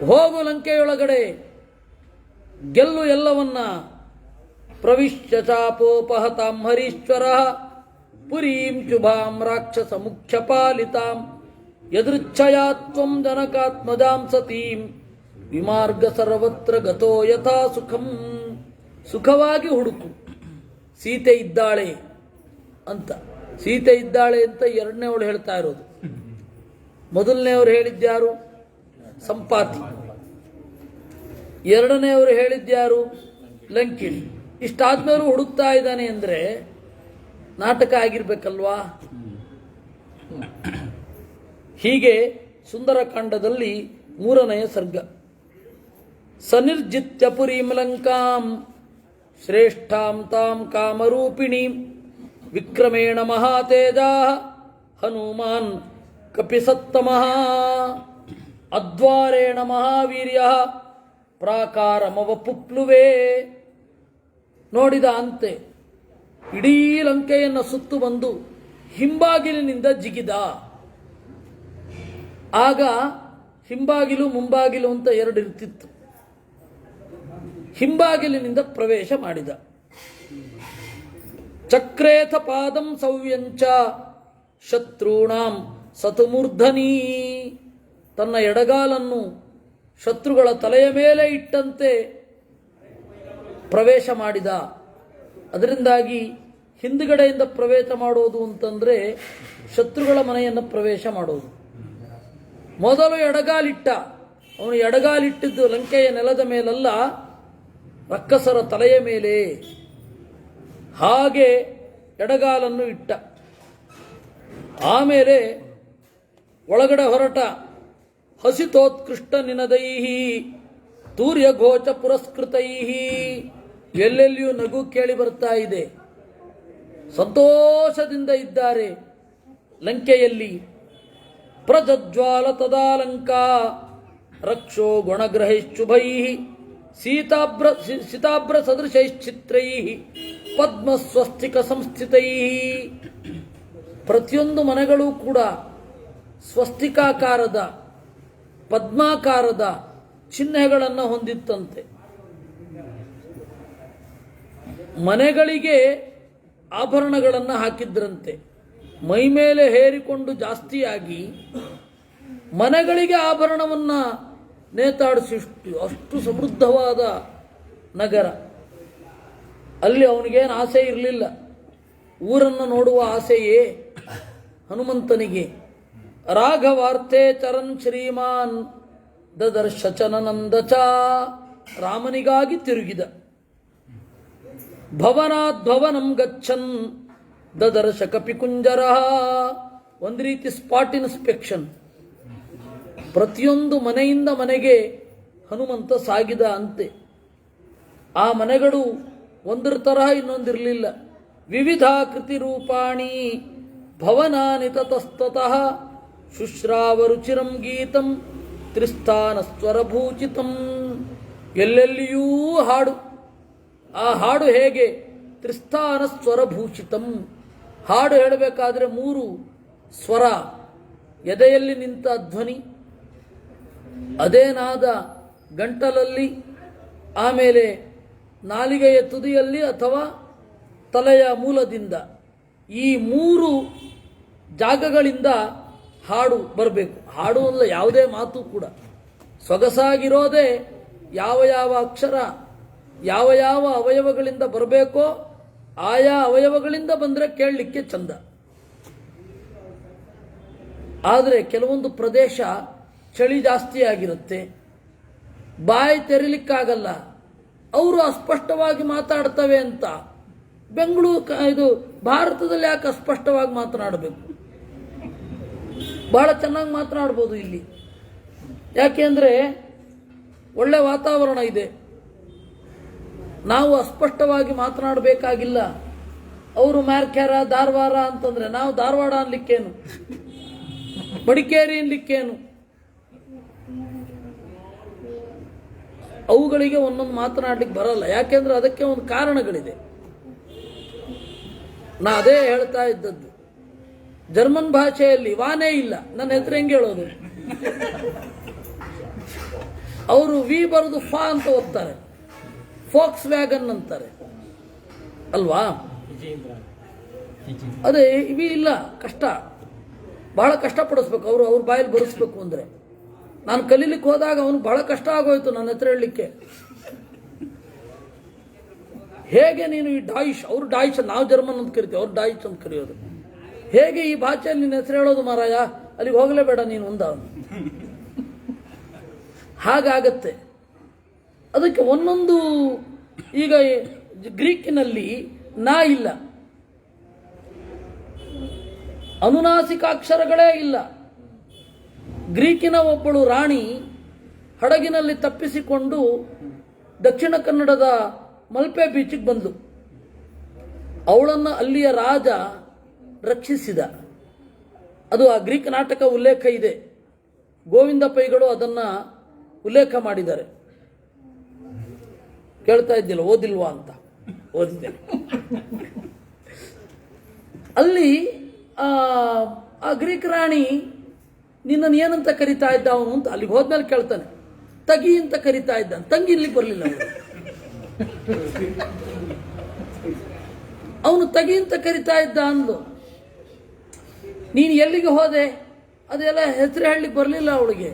ಹೋಗು ಲಂಕೆಯೊಳಗಡೆ, ಗೆಲ್ಲು ಎಲ್ಲವನ್ನ. ಪ್ರವಿಶ್ಯ ಚಾಪೋಪಹತಾಂ ಹರೀಶ್ವರ ಪುರೀಂ ಶುಭಾಂ ರಾಕ್ಷಸ ಮುಖ್ಯ ಪಾಲಿತಾಂ ಯದೃಚ್ಛಯಾ ತ್ವಂ ಜನಕಾತ್ಮಜಾಂ ಸತೀಂ ವಿಮಾರ್ಗ ಸರ್ವತ್ರ ಗತೋ ಯಥಾ ಸುಖಂ. ಸುಖವಾಗಿ ಹುಡುಕು. ಸೀತೆ ಇದ್ದಾಳೆ ಅಂತ. ಸೀತೆ ಇದ್ದಾಳೆ ಅಂತ ಎರಡನೇವಳು ಹೇಳ್ತಾ ಇರೋದು. ಮೊದಲನೇವರು ಹೇಳಿದ್ಯಾರು? ಸಂಪಾತಿ. ಎರಡನೇವರು ಹೇಳಿದ್ಯಾರು? ಲಂಕಿಣಿ. ಇಷ್ಟಾದ್ಮೇಲೂ ಹುಡುಕ್ತಾ ಇದ್ದಾನೆ ಅಂದ್ರೆ ನಾಟಕ ಆಗಿರ್ಬೇಕಲ್ವಾ? ಹೀಗೆ ಸುಂದರಕಾಂಡದಲ್ಲಿ 3ನೆಯ ಸರ್ಗ. ಸನಿರ್ಜಿತ್ಯ ಪುರೀಂ ಲಂಕಾಂ ಶ್ರೇಷ್ಠಾಂ ತಾಂ ಕಾಮರೂಪಿಣೀಂ ವಿಕ್ರಮೇಣ ಮಹಾತೇಜಾ ಹನುಮಾನ್ ಕಪಿಸತ್ತಮಃ ಅದ್ವಾರೇಣ ಮಹಾವೀರ್ಯ ಪ್ರಾಕಾರಮವಪುಪ್ಲುವೆ. ನೋಡಿದ ಅಂತೆ ಇಡೀ ಲಂಕೆಯನ್ನು ಸುತ್ತು ಬಂದು ಹಿಂಬಾಗಿಲಿನಿಂದ ಜಿಗಿದ. ಆಗ ಹಿಂಬಾಗಿಲು ಮುಂಬಾಗಿಲು ಅಂತ ಎರಡು ಇರ್ತಿತ್ತು. ಹಿಂಬಾಗಿಲಿನಿಂದ ಪ್ರವೇಶ ಮಾಡಿದ. ಚಕ್ರೇಥ ಪಾದಂ ಸವ್ಯಂಚ ಶತ್ರುಣಾಂ ಸತುಮೂರ್ಧನಿ. ತನ್ನ ಎಡಗಾಲನ್ನು ಶತ್ರುಗಳ ತಲೆಯ ಮೇಲೆ ಇಟ್ಟಂತೆ ಪ್ರವೇಶ ಮಾಡಿದ. ಅದರಿಂದಾಗಿ ಹಿಂದುಗಡೆಯಿಂದ ಪ್ರವೇಶ ಮಾಡೋದು ಅಂತಂದ್ರೆ ಶತ್ರುಗಳ ಮನೆಯನ್ನು ಪ್ರವೇಶ ಮಾಡೋದು. ಮೊದಲು ಎಡಗಾಲಿಟ್ಟ. ಅವನು ಎಡಗಾಲಿಟ್ಟಿದ್ದು ಲಂಕೆಯ ನೆಲದ ಮೇಲಲ್ಲ, ರಕ್ಕಸರ ತಲೆಯ ಮೇಲೆ. ಹಾಗೆ ಎಡಗಾಲನ್ನು ಇಟ್ಟ. ಆಮೇಲೆ ಒಳಗಡೆ ಹೊರಟ. ಹಸಿತೋತ್ಕೃಷ್ಟ ನಿನದೈಹಿ ತೂರ್ಯ ಘೋಚ ಪುರಸ್ಕೃತೈಹಿ. ಎಲ್ಲೆಲ್ಲಿಯೂ ನಗು ಕೇಳಿ ಬರ್ತಾ ಇದೆ. ಸಂತೋಷದಿಂದ ಇದ್ದಾರೆ ಲಂಕೆಯಲ್ಲಿ. ಪ್ರಜ್ವಾಲ ತದಾ ಲಂಕಾ ರಕ್ಷೋ ಗುಣಗ್ರಹೈಶ್ಚುಭೈ ಸೀತಾಭ್ರ ಸದೃಶೈಶ್ಚಿತ್ರೈ ಪದ್ಮಸ್ವಸ್ತಿಕ ಸಂಸ್ಥಿತೈ. ಪ್ರತಿಯೊಂದು ಮನೆಗಳೂ ಕೂಡ ಸ್ವಸ್ತಿಕಾಕಾರದ ಪದ್ಮಾಕಾರದ ಚಿಹ್ನೆಗಳನ್ನು ಹೊಂದಿತ್ತಂತೆ. ಮನೆಗಳಿಗೆ ಆಭರಣಗಳನ್ನು ಹಾಕಿದ್ರಂತೆ. ಮೈ ಮೇಲೆ ಹೇರಿಕೊಂಡು ಜಾಸ್ತಿಯಾಗಿ ಮನೆಗಳಿಗೆ ಆಭರಣವನ್ನು ನೇತಾಡಿಸಿಷ್ಟು ಅಷ್ಟು ಸಮೃದ್ಧವಾದ ನಗರ. ಅಲ್ಲಿ ಅವನಿಗೇನು ಆಸೆ ಇರಲಿಲ್ಲ. ಊರನ್ನು ನೋಡುವ ಆಸೆಯೇ ಹನುಮಂತನಿಗೆ. ರಾಘವಾರ್ಥೇ ಚರನ್ ಶ್ರೀಮಾನ್ ದದರ್ಶ ಚನನಂದಚ. ರಾಮನಿಗಾಗಿ ತಿರುಗಿದ. ಭವನಾದ್ಭವನಂ ಗಚ್ಚನ್ ದದರ್ಶ ಕಪಿಕುಂಜರ. ಒಂದು ರೀತಿ ಸ್ಪಾಟ್ ಇನ್ಸ್ಪೆಕ್ಷನ್. ಪ್ರತಿಯೊಂದು ಮನೆಯಿಂದ ಮನೆಗೆ ಹನುಮಂತ ಸಾಗಿದ ಅಂತೆ. ಆ ಮನೆಗಳು ಒಂದರ ತರಹ ಇನ್ನೊಂದಿರಲಿಲ್ಲ. ವಿವಿಧಾಕೃತಿ ರೂಪಾಣಿ ಭವನಾನಿ ತತಸ್ತತಃ ಶುಶ್ರಾವ ರುಚಿರಂ ಗೀತಂ ತ್ರಿಸ್ಥಾನ ಸ್ವರಭೂಚಿತಂ. ಎಲ್ಲೆಲ್ಲಿಯೂ ಹಾಡು. ಆ ಹಾಡು ಹೇಗೆ? ತ್ರಿಸ್ಥಾನ ಸ್ವರಭೂಷಿತಂ. ಹಾಡು ಹೇಳಬೇಕಾದ್ರೆ 3 ಸ್ವರ. ಎದೆಯಲ್ಲಿ ನಿಂತ ಧ್ವನಿ, ಅದೇ ನಾದ ಗಂಟಲಲ್ಲಿ, ಆಮೇಲೆ ನಾಲಿಗೆಯ ತುದಿಯಲ್ಲಿ ಅಥವಾ ತಲೆಯ ಮೂಲದಿಂದ. ಈ 3 ಜಾಗಗಳಿಂದ ಹಾಡು ಬರಬೇಕು. ಹಾಡು ಅಲ್ಲ, ಯಾವುದೇ ಮಾತು ಕೂಡ ಸೊಗಸಾಗಿರೋದೇ ಯಾವ ಯಾವ ಅಕ್ಷರ ಯಾವ ಯಾವ ಅವಯವಗಳಿಂದ ಬರಬೇಕೋ ಆಯಾ ಅವಯವಗಳಿಂದ ಬಂದರೆ ಕೇಳಲಿಕ್ಕೆ ಚಂದ. ಆದರೆ ಕೆಲವೊಂದು ಪ್ರದೇಶ ಚಳಿ ಜಾಸ್ತಿ ಆಗಿರುತ್ತೆ, ಬಾಯಿ ತೆರಿಲಿಕ್ಕಾಗಲ್ಲ, ಅವರು ಅಸ್ಪಷ್ಟವಾಗಿ ಮಾತಾಡ್ತವೆ ಅಂತ. ಇದು ಭಾರತದಲ್ಲಿ ಯಾಕೆ ಅಸ್ಪಷ್ಟವಾಗಿ ಮಾತನಾಡಬೇಕು? ಬಹಳ ಚೆನ್ನಾಗಿ ಮಾತನಾಡ್ಬೋದು ಇಲ್ಲಿ. ಯಾಕೆಂದ್ರೆ ಒಳ್ಳೆ ವಾತಾವರಣ ಇದೆ, ನಾವು ಅಸ್ಪಷ್ಟವಾಗಿ ಮಾತನಾಡಬೇಕಾಗಿಲ್ಲ. ಅವರು ಮ್ಯಾರ್ಕ್ಯಾರ ಧಾರವಾಡ ಅಂತಂದ್ರೆ ನಾವು ಧಾರವಾಡ ಅನ್ಲಿಕ್ಕೇನು, ಮಡಿಕೇರಿ ಅನ್ಲಿಕ್ಕೇನು? ಅವುಗಳಿಗೆ ಒಂದೊಂದು ಮಾತನಾಡ್ಲಿಕ್ಕೆ ಬರಲ್ಲ. ಯಾಕೆಂದ್ರೆ ಅದಕ್ಕೆ ಒಂದು ಕಾರಣಗಳಿದೆ. ನಾ ಅದೇ ಹೇಳ್ತಾ ಇದ್ದದ್ದು. ಜರ್ಮನ್ ಭಾಷೆಯಲ್ಲಿ ವಾನೇ ಇಲ್ಲ, ನನ್ನ ಹೆಸರು ಹೆಂಗೆ ಹೇಳೋದು? ಅವರು ವಿ ಬರೆದು ಫಾ ಅಂತ ಓದ್ತಾರೆ, ಫೋಕ್ಸ್ ವ್ಯಾಗನ್ ಅಂತಾರೆ ಅಲ್ವಾ? ಅದೇ ವಿ ಇಲ್ಲ, ಕಷ್ಟ, ಬಹಳ ಕಷ್ಟಪಡಿಸ್ಬೇಕು. ಅವ್ರ ಬಾಯಲ್ಲಿ ಬರೆಸ್ಬೇಕು ಅಂದ್ರೆ. ನಾನು ಕಲೀಲಿಕ್ಕೆ ಹೋದಾಗ ಅವನು ಬಹಳ ಕಷ್ಟ ಆಗೋಯ್ತು ನನ್ನ ಹೆಸರು ಹೇಳಲಿಕ್ಕೆ. ಹೇಗೆ ನೀನು ಈ ಡಾಯಿಶ್, ಅವರು ಡಾಯಿಶ್, ನಾವು ಜರ್ಮನ್ ಅಂತ ಕರಿತೀವಿ, ಅವ್ರು ಡಾಯಿಶ್ ಅಂತ ಕರೆಯೋದು. ಹೇಗೆ ಈ ಭಾಷೆಯಲ್ಲಿ ನಿನ್ನ ಹೆಸರು ಹೇಳೋದು ಮಾರಾಯ, ಅಲ್ಲಿಗೆ ಹೋಗಲೇಬೇಡ ನೀನು ಒಂದ. ಹಾಗಾಗತ್ತೆ. ಅದಕ್ಕೆ ಒಂದೊಂದು, ಈಗ ಗ್ರೀಕಿನಲ್ಲಿ ನಾ ಇಲ್ಲ, ಅನುನಾಸಿಕಾಕ್ಷರಗಳೇ ಇಲ್ಲ. ಗ್ರೀಕಿನ ಒಬ್ಬಳು ರಾಣಿ ಹಡಗಿನಲ್ಲಿ ತಪ್ಪಿಸಿಕೊಂಡು ದಕ್ಷಿಣ ಕನ್ನಡದ ಮಲ್ಪೆ ಬೀಚಿಗೆ ಬಂದು ಅವಳನ್ನು ಅಲ್ಲಿಯ ರಾಜ ರಕ್ಷಿಸಿದ. ಅದು ಆ ಗ್ರೀಕ್ ನಾಟಕ ಉಲ್ಲೇಖ ಇದೆ. ಗೋವಿಂದ ಪೈಗಳು ಅದನ್ನ ಉಲ್ಲೇಖ ಮಾಡಿದ್ದಾರೆ. ಕೇಳ್ತಾ ಇದ್ದಿಲ್ಲ, ಓದಿಲ್ವಾ ಅಂತ. ಓದಿದ್ದೇನೆ. ಅಲ್ಲಿ ಆ ಗ್ರೀಕ್ ರಾಣಿ ನಿನ್ನನ್ನು ಏನಂತ ಕರಿತಾ ಇದ್ದ ಅವನು ಅಂತ ಅಲ್ಲಿಗೆ ಹೋದ್ಮೇಲೆ ಕೇಳ್ತಾನೆ. ತಗಿ ಅಂತ ಕರಿತಾ ಇದ್ದ. ತಂಗಿ ಇಲ್ಲಿಗೆ ಬರಲಿಲ್ಲ ಅವನು ತಗಿ ಅಂತ ಕರಿತಾ ಇದ್ದ ಅಂದು. ನೀನು ಎಲ್ಲಿಗೆ ಹೋದೆ? ಅದೆಲ್ಲ ಹೆಸರು ಹೇಳಲಿಕ್ಕೆ ಬರಲಿಲ್ಲ ಅವಳಿಗೆ.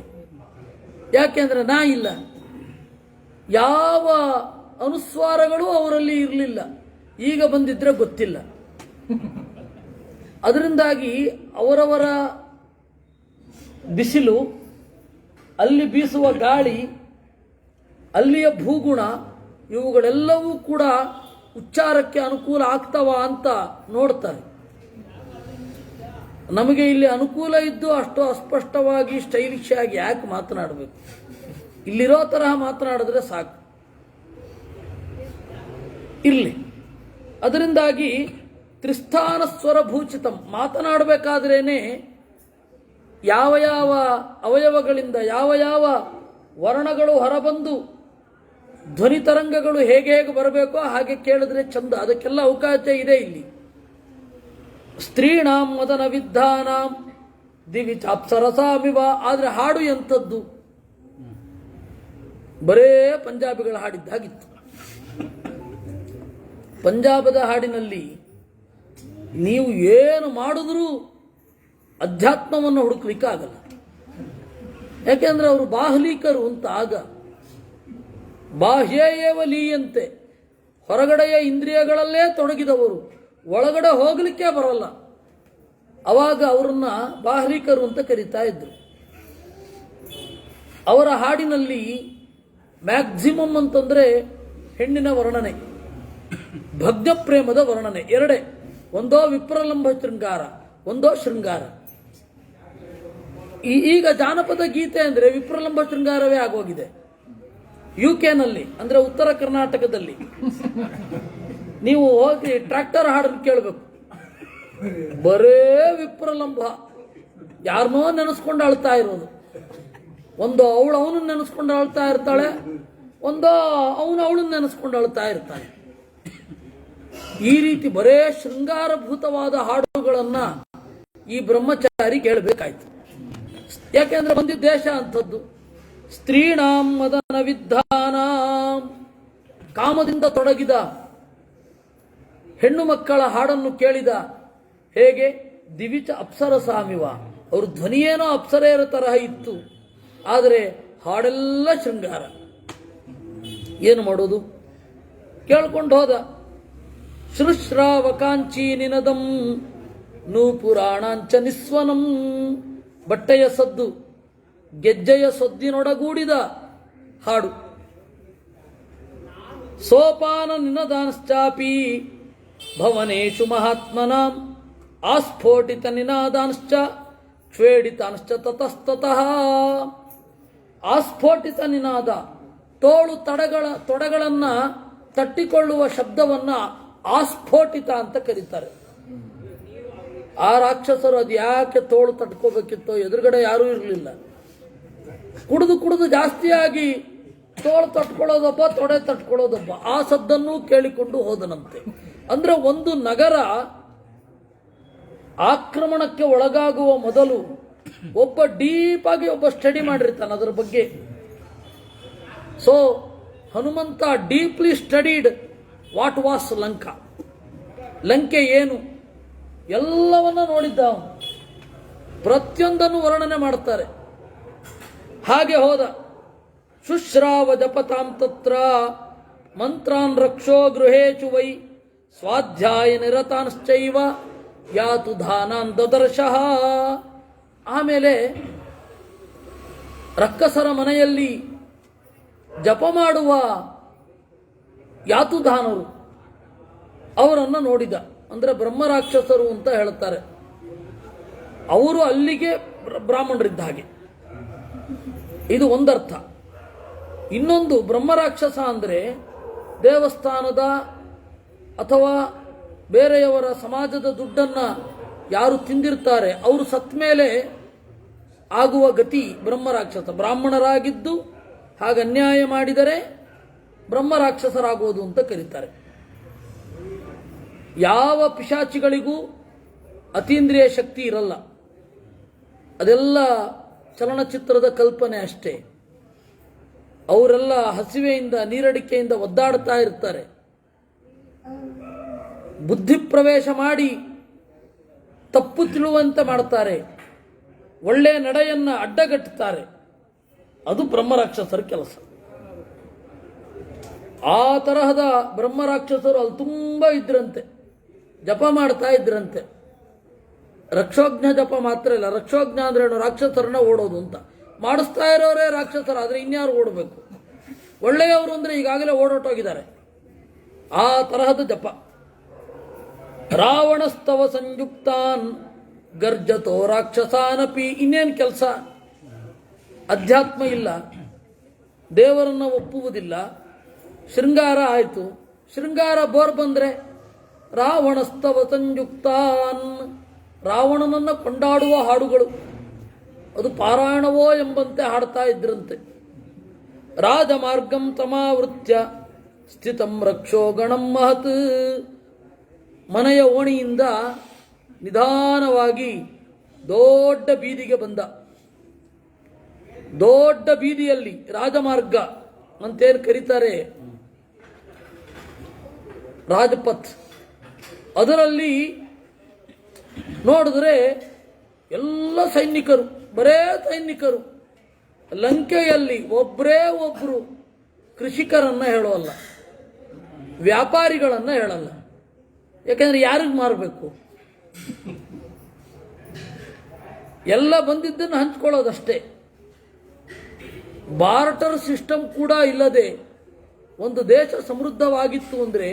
ಯಾಕೆಂದ್ರೆ ನಾ ಇಲ್ಲ, ಯಾವ ಅನುಸ್ವಾರಗಳು ಅವರಲ್ಲಿ ಇರಲಿಲ್ಲ. ಈಗ ಬಂದಿದ್ರೆ ಗೊತ್ತಿಲ್ಲ. ಅದರಿಂದಾಗಿ ಅವರವರ ಬಿಸಿಲು, ಅಲ್ಲಿ ಬೀಸುವ ಗಾಳಿ, ಅಲ್ಲಿಯ ಭೂಗುಣ, ಇವುಗಳೆಲ್ಲವೂ ಕೂಡ ಉಚ್ಚಾರಕ್ಕೆ ಅನುಕೂಲ ಆಗ್ತವ ಅಂತ ನೋಡ್ತಾರೆ. ನಮಗೆ ಇಲ್ಲಿ ಅನುಕೂಲ ಇದ್ದು ಅಷ್ಟು ಅಸ್ಪಷ್ಟವಾಗಿ ಸ್ಟೈಲಿಶ್ ಆಗಿ ಯಾಕೆ ಮಾತನಾಡಬೇಕು? ಇಲ್ಲಿರೋ ತರಹ ಮಾತನಾಡಿದ್ರೆ ಸಾಕು, ಇರಲಿ. ಅದರಿಂದಾಗಿ ತ್ರಿಸ್ಥಾನ ಸ್ವರಭೂಚಿತಂ, ಮಾತನಾಡಬೇಕಾದ್ರೇನೆ ಯಾವ ಯಾವ ಅವಯವಗಳಿಂದ ಯಾವ ಯಾವ ವರ್ಣಗಳು ಹೊರಬಂದು ಧ್ವನಿ ತರಂಗಗಳು ಹೇಗೆ ಹೇಗೆ ಬರಬೇಕೋ ಹಾಗೆ ಕೇಳಿದ್ರೆ ಚಂದ. ಅದಕ್ಕೆಲ್ಲ ಅವಕಾಶ ಇದೆ ಇಲ್ಲಿ. ಸ್ತ್ರೀಣಾಂ ಮದನ ವಿದ್ಧಾನಾಂ ದಿವಿ ಚಾಪ್ಸರಸಾಮಿವ. ಆದ್ರೆ ಹಾಡು ಎಂಥದ್ದು? ಬರೇ ಪಂಜಾಬಿಗಳ ಹಾಡಿದ್ದಾಗಿತ್ತು. ಪಂಜಾಬದ ಹಾಡಿನಲ್ಲಿ ನೀವು ಏನು ಮಾಡಿದ್ರೂ ಅಧ್ಯಾತ್ಮವನ್ನು ಹುಡುಕ್ಲಿಕ್ಕಾಗಲ್ಲ. ಯಾಕೆಂದ್ರೆ ಅವರು ಬಾಹ್ಲೀಕರು ಅಂತ. ಆಗ ಬಾಹ್ಯೇಯವ ಲೀಯಂತೆ, ಹೊರಗಡೆಯ ಇಂದ್ರಿಯಗಳಲ್ಲೇ ತೊಡಗಿದವರು, ಒಳಗಡೆ ಹೋಗಲಿಕ್ಕೆ ಬರಲ್ಲ. ಅವಾಗ ಅವರನ್ನ ಬಾಹ್ಲೀಕರು ಅಂತ ಕರೀತಾ ಇದ್ರು. ಅವರ ಹಾಡಿನಲ್ಲಿ ಮ್ಯಾಕ್ಸಿಮಮ್ ಅಂತಂದ್ರೆ ಹೆಣ್ಣಿನ ವರ್ಣನೆ, ಭಗ್ನ ಪ್ರೇಮದ ವರ್ಣನೆ ಎರಡೇ. ಒಂದೋ ವಿಪ್ರಲಂಬ ಶೃಂಗಾರ, ಒಂದೋ ಶೃಂಗಾರ. ಈಗ ಜಾನಪದ ಗೀತೆ ಅಂದ್ರೆ ವಿಪ್ರಲಂಬ ಶೃಂಗಾರವೇ ಆಗೋಗಿದೆ. ಯುಕೆನಲ್ಲಿ ಅಂದ್ರೆ ಉತ್ತರ ಕರ್ನಾಟಕದಲ್ಲಿ ನೀವು ಹೋಗಿ ಟ್ರ್ಯಾಕ್ಟರ್ ಹಾಡನ್ನು ಕೇಳಬೇಕು, ಬರೇ ವಿಪ್ರಲಂಬ, ಯಾರನ್ನೋ ನೆನೆಸ್ಕೊಂಡು ಅಳ್ತಾ ಇರೋದು. ಒಂದು ಅವಳು ಅವನನ್ನು ನೆನೆಸ್ಕೊಂಡು ಅಳ್ತಾ ಇರ್ತಾಳೆ, ಒಂದು ಅವಳನ್ನು ನೆನೆಸ್ಕೊಂಡು ಅಳ್ತಾ ಇರ್ತಾನೆ. ಈ ರೀತಿ ಬರೇ ಶೃಂಗಾರಭೂತವಾದ ಹಾಡುಗಳನ್ನ ಈ ಬ್ರಹ್ಮಚಾರಿ ಕೇಳಬೇಕಾಯ್ತು. ಯಾಕೆಂದ್ರೆ ಬಂದಿದ್ದ ದೇಶ ಅಂಥದ್ದು. ಸ್ತ್ರೀಣಾಂ ಮದನ ವಿದ್ಧಾನ, ಕಾಮದಿಂದ ತೊಡಗಿದ ಹೆಣ್ಣು ಮಕ್ಕಳ ಹಾಡನ್ನು ಕೇಳಿದ. ಹೇಗೆ? ದಿವಿಚ ಅಪ್ಸರ ಸಾಮಿವ, ಅವ್ರ ಧ್ವನಿಯೇನೋ ಅಪ್ಸರೆಯರ ತರಹ ಇತ್ತು, ಆದರೆ ಹಾಡೆಲ್ಲ ಶೃಂಗಾರ. ಏನು ಮಾಡೋದು? ಕೇಳ್ಕೊಂಡು ಹೋದ. ಶೃಶ್ರಾವಕಾಂಚಿ ನಿನದಂ ನೂಪುರಾಣಾಂಚ ನಿಸ್ವನಂ, ಬಟ್ಟೆಯ ಸದ್ದು, ಗೆಜ್ಜೆಯ ಸದ್ದಿನೊಡಗೂಡಿದ ಹಾಡು. ಸೋಪಾನ ನಿನದಾಂಶ್ಚಾಪಿ ಭವನೇಶು ಮಹಾತ್ಮನಾಂ, ಆಸ್ಫೋಟಿತ ನಿನಾದಾಂಶ್ಚ ಕ್ಷೇಡಿತಾಂಶ್ಚ ತತಸ್ತತಃ. ಆಸ್ಫೋಟಿತ ನಿನಾದ, ತೊಡೆಗಳನ್ನ ತಟ್ಟಿಕೊಳ್ಳುವ ಶಬ್ದವನ್ನ ಆಸ್ಫೋಟಿತ ಅಂತ ಕರೀತಾರೆ. ಆ ರಾಕ್ಷಸರು ಅದು ಯಾಕೆ ತೋಳು ತಟ್ಕೋಬೇಕಿತ್ತೋ, ಎದುರುಗಡೆ ಯಾರೂ ಇರಲಿಲ್ಲ. ಕುಡಿದು ಜಾಸ್ತಿಯಾಗಿ ತೋಳು ತಟ್ಕೊಳ್ಳೋದೊಬ್ಬ, ತೊಡೆ ತಟ್ಕೊಳ್ಳೋದೊಬ್ಬ, ಆ ಸದ್ದನ್ನು ಕೇಳಿಕೊಂಡು ಹೋದನಂತೆ. ಅಂದ್ರೆ ಒಂದು ನಗರ ಆಕ್ರಮಣಕ್ಕೆ ಒಳಗಾಗುವ ಮೊದಲು ಒಬ್ಬ ಡೀಪ್ ಆಗಿ ಒಬ್ಬ ಸ್ಟಡಿ ಮಾಡಿರ್ತಾನೆ ಅದರ ಬಗ್ಗೆ. So Hanumanta deeply studied what was Lanka, Lanke ಏನು ಎಲ್ಲವನ್ನ ನೋಡಿದ್ದ. ಪ್ರತಿಯೊಂದನ್ನು ವರ್ಣನೆ ಮಾಡ್ತಾರೆ. ಹಾಗೆ ಹೋದ. ಶುಶ್ರಾವ ಜಪತಾಂ ತತ್ರ ಮಂತ್ರಾನ್ ರಕ್ಷೋ ಗೃಹೇಚು ವೈ ಸ್ವಾಧ್ಯಾಯ ನಿರತಾಂಶ್ಚೈವ ಯಾತು ಧಾನಾನ್ ದದರ್ಶಃ. ಆಮೇಲೆ ರಕ್ಕಸರ ಮನೆಯಲ್ಲಿ ಜಪ ಮಾಡುವ ಯಾತುಧಾನರು ಅವರನ್ನು ನೋಡಿದ. ಅಂದ್ರೆ ಬ್ರಹ್ಮರಾಕ್ಷಸರು ಅಂತ ಹೇಳ್ತಾರೆ. ಅವರು ಅಲ್ಲಿಗೆ ಬ್ರಾಹ್ಮಣರಿದ್ದ ಹಾಗೆ, ಇದು ಒಂದರ್ಥ. ಇನ್ನೊಂದು, ಬ್ರಹ್ಮರಾಕ್ಷಸ ಅಂದರೆ ದೇವಸ್ಥಾನದ ಅಥವಾ ಬೇರೆಯವರ ಸಮಾಜದ ದುಡ್ಡನ್ನ ಯಾರು ತಿಂದಿರ್ತಾರೆ ಅವರು ಸತ್ತ ಮೇಲೆ ಆಗುವ ಗತಿ ಬ್ರಹ್ಮರಾಕ್ಷಸ. ಬ್ರಾಹ್ಮಣರಾಗಿದ್ದು ಹಾಗೆ ಅನ್ಯಾಯ ಮಾಡಿದರೆ ಬ್ರಹ್ಮರಾಕ್ಷಸರಾಗುವುದು ಅಂತ ಕರೀತಾರೆ. ಯಾವ ಪಿಶಾಚಿಗಳಿಗೂ ಅತೀಂದ್ರಿಯ ಶಕ್ತಿ ಇರಲ್ಲ, ಅದೆಲ್ಲ ಚಲನಚಿತ್ರದ ಕಲ್ಪನೆ ಅಷ್ಟೇ. ಅವರೆಲ್ಲ ಹಸಿವೆಯಿಂದ ನೀರಡಿಕೆಯಿಂದ ಒದ್ದಾಡ್ತಾ ಇರ್ತಾರೆ. ಬುದ್ಧಿ ಪ್ರವೇಶ ಮಾಡಿ ತಪ್ಪು ತಿಳುವಂತೆ ಮಾಡ್ತಾರೆ, ಒಳ್ಳೆಯ ನಡೆಯನ್ನ ಅಡ್ಡಗಟ್ಟುತ್ತಾರೆ. ಅದು ಬ್ರಹ್ಮರಾಕ್ಷಸರ ಕೆಲಸ. ಆ ತರಹದ ಬ್ರಹ್ಮರಾಕ್ಷಸರು ಅಲ್ಲಿ ತುಂಬಾ ಇದ್ರಂತೆ, ಜಪ ಮಾಡ್ತಾ ಇದ್ರಂತೆ. ರಕ್ಷೋಜ್ಞ ಜಪ ಮಾತ್ರ ಇಲ್ಲ, ರಕ್ಷೋಜ್ಞ ಅಂದ್ರೆ ರಾಕ್ಷಸರನ್ನ ಓಡೋದು ಅಂತ. ಮಾಡಿಸ್ತಾ ಇರೋರೇ ರಾಕ್ಷಸರಾದ್ರೆ ಇನ್ಯಾರು ಓಡಬೇಕು? ಒಳ್ಳೆಯವರು ಅಂದ್ರೆ ಈಗಾಗಲೇ ಓಡೋಟೋಗಿದ್ದಾರೆ. ಆ ತರಹದ ಜಪ. ರಾವಣಸ್ತವ ಸಂಯುಕ್ತಾನ್ ಗರ್ಜತೋ ರಾಕ್ಷಸಾನಪಿ. ಇನ್ನೇನು ಕೆಲಸ? ಅಧ್ಯಾತ್ಮ ಇಲ್ಲ, ದೇವರನ್ನ ಒಪ್ಪುವುದಿಲ್ಲ, ಶೃಂಗಾರ ಆಯಿತು. ಶೃಂಗಾರ ಬೋರ್ ಬಂದ್ರೆ ರಾವಣಸ್ತವ ಸಂಯುಕ್ತಾನ್, ರಾವಣನನ್ನ ಕೊಂಡಾಡುವ ಹಾಡುಗಳು, ಅದು ಪಾರಾಯಣವೋ ಎಂಬಂತೆ ಹಾಡ್ತಾ ಇದ್ರಂತೆ. ರಾಜಮಾರ್ಗಂ ತಮಾವೃತ್ಯ ಸ್ಥಿತಂ ರಕ್ಷೋ ಗಣಂ ಮಹತ್. ಮನೆಯ ಓಣಿಯಿಂದ ನಿಧಾನವಾಗಿ ದೊಡ್ಡ ಬೀದಿಗೆ ಬಂದ. ದೊಡ್ಡ ಬೀದಿಯಲ್ಲಿ ರಾಜಮಾರ್ಗ ಅಂತೇನು ಕರೀತಾರೆ, ರಾಜಪಥ್, ಅದರಲ್ಲಿ ನೋಡಿದ್ರೆ ಎಲ್ಲ ಸೈನಿಕರು, ಬರೇ ಸೈನಿಕರು. ಲಂಕೆಯಲ್ಲಿ ಒಬ್ಬರೇ ಒಬ್ಬರು ಕೃಷಿಕರನ್ನ ಹೇಳೋಲ್ಲ, ವ್ಯಾಪಾರಿಗಳನ್ನ ಹೇಳಲ್ಲ. ಯಾಕೆಂದ್ರೆ ಯಾರಿಗೆ ಮಾರಬೇಕು? ಎಲ್ಲ ಬಂದಿದ್ದನ್ನು ಹಂಚ್ಕೊಳ್ಳೋದಷ್ಟೇ. ಬಾರ್ಟರ್ ಸಿಸ್ಟಮ್ ಕೂಡ ಇಲ್ಲದೆ ಒಂದು ದೇಶ ಸಮೃದ್ಧವಾಗಿತ್ತು ಅಂದ್ರೆ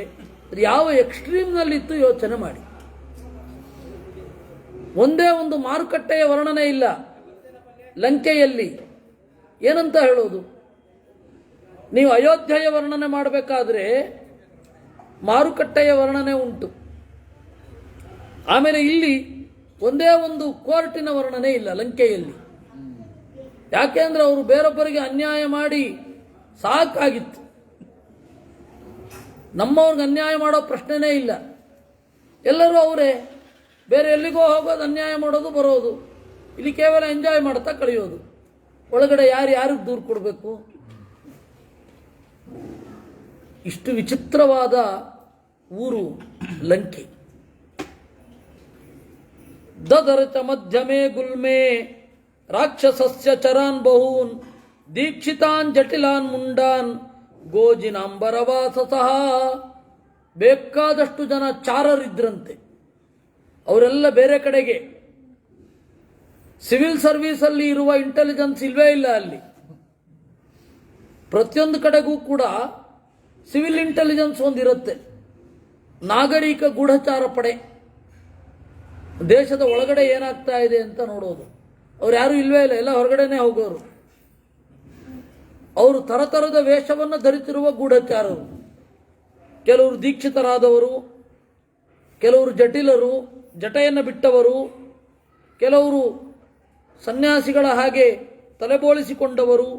ಯಾವ ಎಕ್ಸ್ಟ್ರೀಮ್ನಲ್ಲಿತ್ತು ಯೋಚನೆ ಮಾಡಿ. ಒಂದೇ ಒಂದು ಮಾರುಕಟ್ಟೆಯ ವರ್ಣನೆ ಇಲ್ಲ ಲಂಕೆಯಲ್ಲಿ. ಏನಂತ ಹೇಳೋದು? ನೀವು ಅಯೋಧ್ಯೆಯ ವರ್ಣನೆ ಮಾಡಬೇಕಾದ್ರೆ ಮಾರುಕಟ್ಟೆಯ ವರ್ಣನೆ ಉಂಟು. ಆಮೇಲೆ ಇಲ್ಲಿ ಒಂದೇ ಒಂದು ಕೋರ್ಟಿನ ವರ್ಣನೆ ಇಲ್ಲ ಲಂಕೆಯಲ್ಲಿ. ಯಾಕೆಂದ್ರೆ ಅವರು ಬೇರೊಬ್ಬರಿಗೆ ಅನ್ಯಾಯ ಮಾಡಿ ಸಾಕಾಗಿತ್ತು. ನಮ್ಮವ್ರಿಗೆ ಅನ್ಯಾಯ ಮಾಡೋ ಪ್ರಶ್ನೆನೇ ಇಲ್ಲ. ಎಲ್ಲರೂ ಅವರೇ, ಬೇರೆ ಎಲ್ಲಿಗೋ ಹೋಗೋದು, ಅನ್ಯಾಯ ಮಾಡೋದು, ಬರೋದು. ಇಲ್ಲಿ ಕೇವಲ ಎಂಜಾಯ್ ಮಾಡ್ತಾ ಕಳೆಯೋದು. ಒಳಗಡೆ ಯಾರಿಗೆ ದೂರು ಕೊಡಬೇಕು? ಇಷ್ಟು ವಿಚಿತ್ರವಾದ ಊರು ಲಂಕೆ. ದದರಚ ಮಧ್ಯಮೇ ಗುಲ್ಮೆ ರಾಕ್ಷಸಸ್ಯ ಚರಾನ್ ಬಹೂನ್ ದೀಕ್ಷಿತಾನ್ ಜಟಿಲಾನ್ ಮುಂಡಾನ್ ಗೋಜಿನಾಂಬರವಾಸಸಃ. ಬೇಕಾದಷ್ಟು ಜನ ಚಾರರಿದ್ರಂತೆ. ಅವರೆಲ್ಲ ಬೇರೆ ಕಡೆಗೆ. ಸಿವಿಲ್ ಸರ್ವೀಸಲ್ಲಿ ಇರುವ ಇಂಟೆಲಿಜೆನ್ಸ್ ಇಲ್ವೇ ಇಲ್ಲ ಅಲ್ಲಿ. ಪ್ರತಿಯೊಂದು ಕಡೆಗೂ ಕೂಡ ಸಿವಿಲ್ ಇಂಟೆಲಿಜೆನ್ಸ್ ಒಂದಿರುತ್ತೆ. ನಾಗರಿಕ ಗೂಢಚಾರ ಪಡೆ, ದೇಶದ ಒಳಗಡೆ ಏನಾಗ್ತಾ ಇದೆ ಅಂತ ನೋಡೋದು. ಅವ್ರು ಯಾರು ಇಲ್ವೇ ಇಲ್ಲ, ಎಲ್ಲ ಹೊರಗಡೆನೆ ಹೋಗೋರು. ಅವರು ತರತರದ ವೇಷವನ್ನು ಧರಿಸಿರುವ ಗೂಢಚಾರರು. ಕೆಲವರು ದೀಕ್ಷಿತರಾದವರು, ಕೆಲವರು ಜಟಿಲರು, ಜಟೆಯನ್ನು ಬಿಟ್ಟವರು, ಕೆಲವರು ಸನ್ಯಾಸಿಗಳ ಹಾಗೆ ತಲೆಬೋಳಿಸಿಕೊಂಡವರು,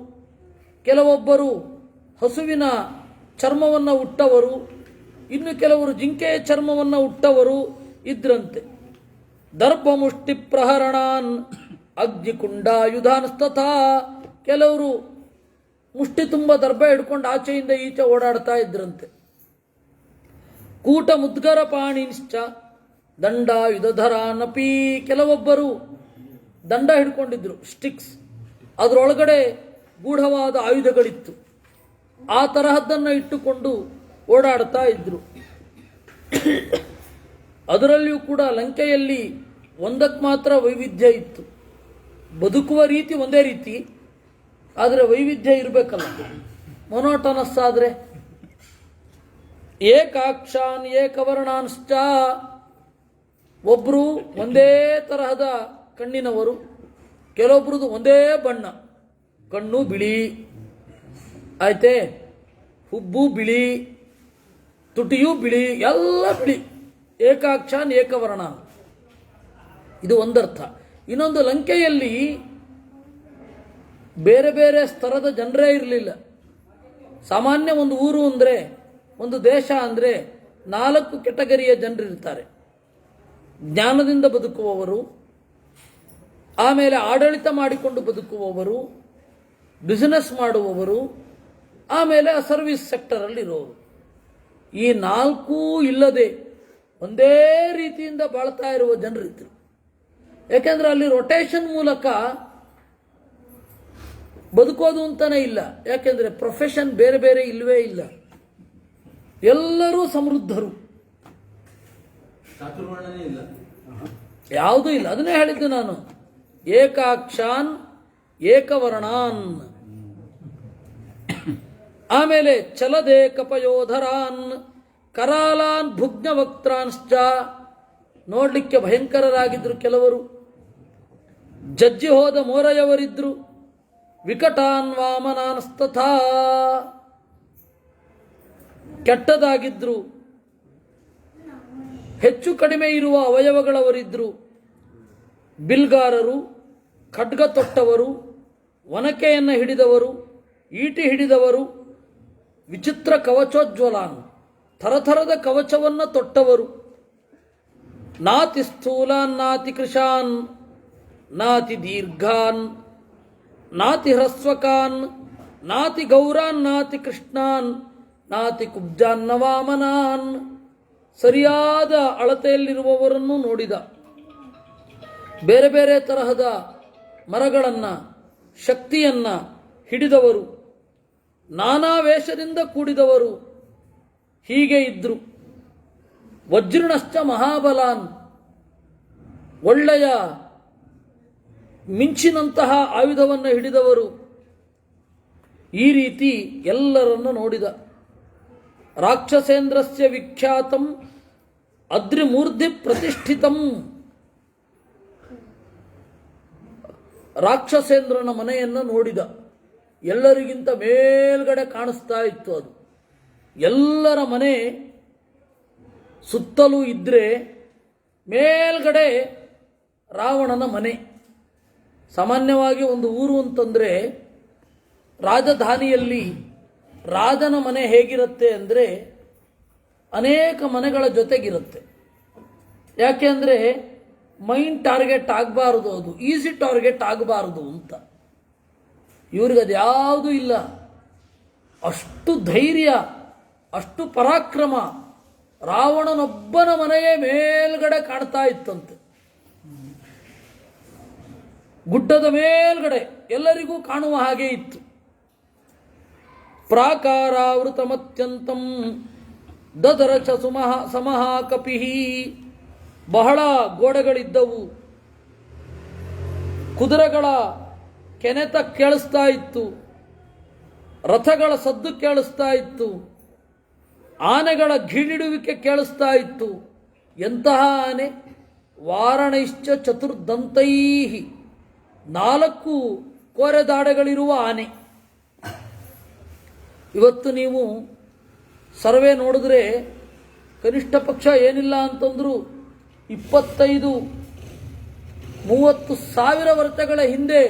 ಕೆಲವೊಬ್ಬರು ಹಸುವಿನ ಚರ್ಮವನ್ನು ಉಟ್ಟವರು, ಇನ್ನು ಕೆಲವರು ಜಿಂಕೆಯ ಚರ್ಮವನ್ನು ಉಟ್ಟವರು ಇದ್ರಂತೆ. ದರ್ಭ ಮುಷ್ಟಿ ಪ್ರಹರಣಾನ್ ಅಗ್ನಿಕುಂಡಾಯುಧಾನ್ಸ್ತಥಾ. ಕೆಲವರು ಮುಷ್ಟಿ ತುಂಬ ದರ್ಭ ಹಿಡ್ಕೊಂಡು ಆಚೆಯಿಂದ ಈಚೆ ಓಡಾಡ್ತಾ ಇದ್ರಂತೆ. ಕೂಟ ಮುದ್ಗರ ಪಾಣಿಶ್ಚ ದಂಡಾಯುಧಧರಾನಪಿ. ಕೆಲವೊಬ್ಬರು ದಂಡ ಹಿಡ್ಕೊಂಡಿದ್ರು, ಸ್ಟಿಕ್ಸ್. ಅದರೊಳಗಡೆ ಗೂಢವಾದ ಆಯುಧಗಳಿತ್ತು. ಆ ತರಹದ್ದನ್ನು ಇಟ್ಟುಕೊಂಡು ಓಡಾಡ್ತಾ ಇದ್ರು. ಅದರಲ್ಲಿಯೂ ಕೂಡ ಲಂಕೆಯಲ್ಲಿ ಒಂದಕ್ಕೆ ಮಾತ್ರ ವೈವಿಧ್ಯ ಇತ್ತು. ಬದುಕುವ ರೀತಿ ಒಂದೇ ರೀತಿ, ಆದರೆ ವೈವಿಧ್ಯ ಇರಬೇಕಲ್ಲ. ಮೊನೋಟನಸ್ ಆದರೆ ಏಕಾಕ್ಷಾನ್ ಏಕವರ್ಣಾಂಶ್ಚ. ಒಬ್ಬರು ಒಂದೇ ತರಹದ ಕಣ್ಣಿನವರು, ಕೆಲವೊಬ್ರದ್ದು ಒಂದೇ ಬಣ್ಣ, ಕಣ್ಣು ಬಿಳಿ ಆಯ್ತೆ, ಹುಬ್ಬು ಬಿಳಿ, ತುಟಿಯೂ ಬಿಳಿ, ಎಲ್ಲ ಬಿಳಿ. ಏಕಾಕ್ಷಾನ್ ಏಕವರ್ಣ, ಇದು ಒಂದರ್ಥ. ಇನ್ನೊಂದು, ಲಂಕೆಯಲ್ಲಿ ಬೇರೆ ಬೇರೆ ಸ್ತರದ ಜನರೇ ಇರಲಿಲ್ಲ. ಸಾಮಾನ್ಯ ಒಂದು ಊರು ಅಂದರೆ, ಒಂದು ದೇಶ ಅಂದರೆ 4 ಕೆಟಗರಿಯ ಜನರಿರ್ತಾರೆ. ಜ್ಞಾನದಿಂದ ಬದುಕುವವರು, ಆಮೇಲೆ ಆಡಳಿತ ಮಾಡಿಕೊಂಡು ಬದುಕುವವರು, ಬಿಸಿನೆಸ್ ಮಾಡುವವರು, ಆಮೇಲೆ ಸರ್ವಿಸ್ ಸೆಕ್ಟರಲ್ಲಿರೋರು. ಈ 4 ಇಲ್ಲದೆ ಒಂದೇ ರೀತಿಯಿಂದ ಬಾಳ್ತಾ ಇರುವ ಜನರಿದ್ದರು. ಯಾಕೆಂದ್ರೆ ಅಲ್ಲಿ ರೊಟೇಷನ್ ಮೂಲಕ ಬದುಕೋದು ಅಂತಾನೆ ಇಲ್ಲ. ಯಾಕೆಂದ್ರೆ ಪ್ರೊಫೆಷನ್ ಬೇರೆ ಬೇರೆ ಇಲ್ಲವೇ ಇಲ್ಲ. ಎಲ್ಲರೂ ಸಮೃದ್ಧರು, ಯಾವುದೂ ಇಲ್ಲ. ಅದನ್ನೇ ಹೇಳಿದ್ದು ನಾನು, ಏಕಾಕ್ಷಾನ್ ಏಕವರ್ಣಾನ್. ಆಮೇಲೆ ಚಲದೆ ಕಪಯೋಧರಾನ್ ಕರಾಲಾನ್ ಭುಗ್ನವಕ್ತ್ರಾಂಶ್ಚ. ನೋಡ್ಲಿಕ್ಕೆ ಭಯಂಕರರಾಗಿದ್ರು ಕೆಲವರು. ಜಜ್ಜಿ ಹೋದ ಮೋರೆಯವರಿದ್ರು. ವಿಕಟಾನ್ ವಾಮನಾನ್ಸ್ತಥಾ. ಕೆಟ್ಟದಾಗಿದ್ರು. ಹೆಚ್ಚು ಕಡಿಮೆ ಇರುವ ಅವಯವಗಳವರಿದ್ರು. ಬಿಲ್ಗಾರರು, ಖಡ್ಗ ತೊಟ್ಟವರು, ಒನಕೆಯನ್ನು ಹಿಡಿದವರು, ಈಟಿ ಹಿಡಿದವರು, ವಿಚಿತ್ರ ಕವಚೋಜ್ವಲಾನ್, ಥರಥರದ ಕವಚವನ್ನು ತೊಟ್ಟವರು. ನಾತಿ ಸ್ಥೂಲಾನ್ ನಾತಿ ಕೃಶಾನ್ ನಾತಿ ದೀರ್ಘಾನ್ ನಾತಿ ಹ್ರಸ್ವಕಾನ್ ನಾತಿ ಗೌರಾನ್ ನಾತಿ ಕೃಷ್ಣಾನ್ ನಾತಿ ಕುಬ್ಜಾನ್ನ ವಾಮನಾನ್. ಸರಿಯಾದ ಅಳತೆಯಲ್ಲಿರುವವರನ್ನು ನೋಡಿದ. ಬೇರೆ ಬೇರೆ ತರಹದ ಮರಗಳನ್ನು, ಶಕ್ತಿಯನ್ನು ಹಿಡಿದವರು, ನಾನಾ ವೇಷದಿಂದ ಕೂಡಿದವರು ಹೀಗೆ ಇದ್ರು. ವಜ್ರಣಶ್ಚ ಮಹಾಬಲಾನ್. ಒಳ್ಳೆಯ ಮಿಂಚಿನಂತಹ ಆಯುಧವನ್ನು ಹಿಡಿದವರು. ಈ ರೀತಿ ಎಲ್ಲರನ್ನು ನೋಡಿದ. ರಾಕ್ಷಸೇಂದ್ರಸ್ಯ ವಿಖ್ಯಾತಂ ಅದ್ರಿಮೂರ್ಧಿ ಪ್ರತಿಷ್ಠಿತಂ. ರಾಕ್ಷಸೇಂದ್ರನ ಮನೆಯನ್ನು ನೋಡಿದ. ಎಲ್ಲರಿಗಿಂತ ಮೇಲ್ಗಡೆ ಕಾಣಿಸ್ತಾ ಇತ್ತು ಅದು. ಎಲ್ಲರ ಮನೆ ಸುತ್ತಲೂ ಇದ್ರೆ ಮೇಲ್ಗಡೆ ರಾವಣನ ಮನೆ. ಸಾಮಾನ್ಯವಾಗಿ ಒಂದು ಊರು ಅಂತಂದರೆ ರಾಜಧಾನಿಯಲ್ಲಿ ರಾಜನ ಮನೆ ಹೇಗಿರುತ್ತೆ ಅಂದರೆ ಅನೇಕ ಮನೆಗಳ ಜೊತೆಗಿರುತ್ತೆ. ಯಾಕೆ ಅಂದರೆ ಮೈನ್ ಟಾರ್ಗೆಟ್ ಆಗಬಾರ್ದು, ಅದು ಈಸಿ ಟಾರ್ಗೆಟ್ ಆಗಬಾರ್ದು ಅಂತ. ಇವ್ರಿಗೆ ಅದು ಯಾವುದೂ ಇಲ್ಲ. ಅಷ್ಟು ಧೈರ್ಯ, ಅಷ್ಟು ಪರಾಕ್ರಮ. ರಾವಣನೊಬ್ಬನ ಮನೆಯೇ ಮೇಲ್ಗಡೆ ಕಾಣ್ತಾ ಇತ್ತಂತೆ, ಗುಡ್ಡದ ಮೇಲ್ಗಡೆ ಎಲ್ಲರಿಗೂ ಕಾಣುವ ಹಾಗೆ ಇತ್ತು. ಪ್ರಾಕಾರಾವೃತಮತ್ಯಂತಂ ದದರಚ ಸಮಃ ಕಪಿಹಿ. ಬಹಳ ಗೋಡೆಗಳಿದ್ದವು, ಕುದುರೆಗಳ ಕೆನೆತ ಕೇಳಿಸ್ತಾ ಇತ್ತು, ರಥಗಳ ಸದ್ದು ಕೇಳಿಸ್ತಾ ಇತ್ತು, ಆನೆಗಳ ಘೀಳಿಡುವಿಕೆ ಕೇಳಿಸ್ತಾ ಇತ್ತು. ಎಂತಹ ಆನೆ? ವಾರಣೈಶ್ಚ ಚತುರ್ದಂತೈಹಿ, 4 ಕೋರೆದಾಡೆಗಳಿರುವ ಆನೆ. ಇವತ್ತು ನೀವು ಸರ್ವೆ ನೋಡಿದ್ರೆ ಕನಿಷ್ಠ ಪಕ್ಷ ಏನಿಲ್ಲ ಅಂತಂದ್ರು 25-30 ಸಾವಿರ ವರ್ಷಗಳ ಹಿಂದೆ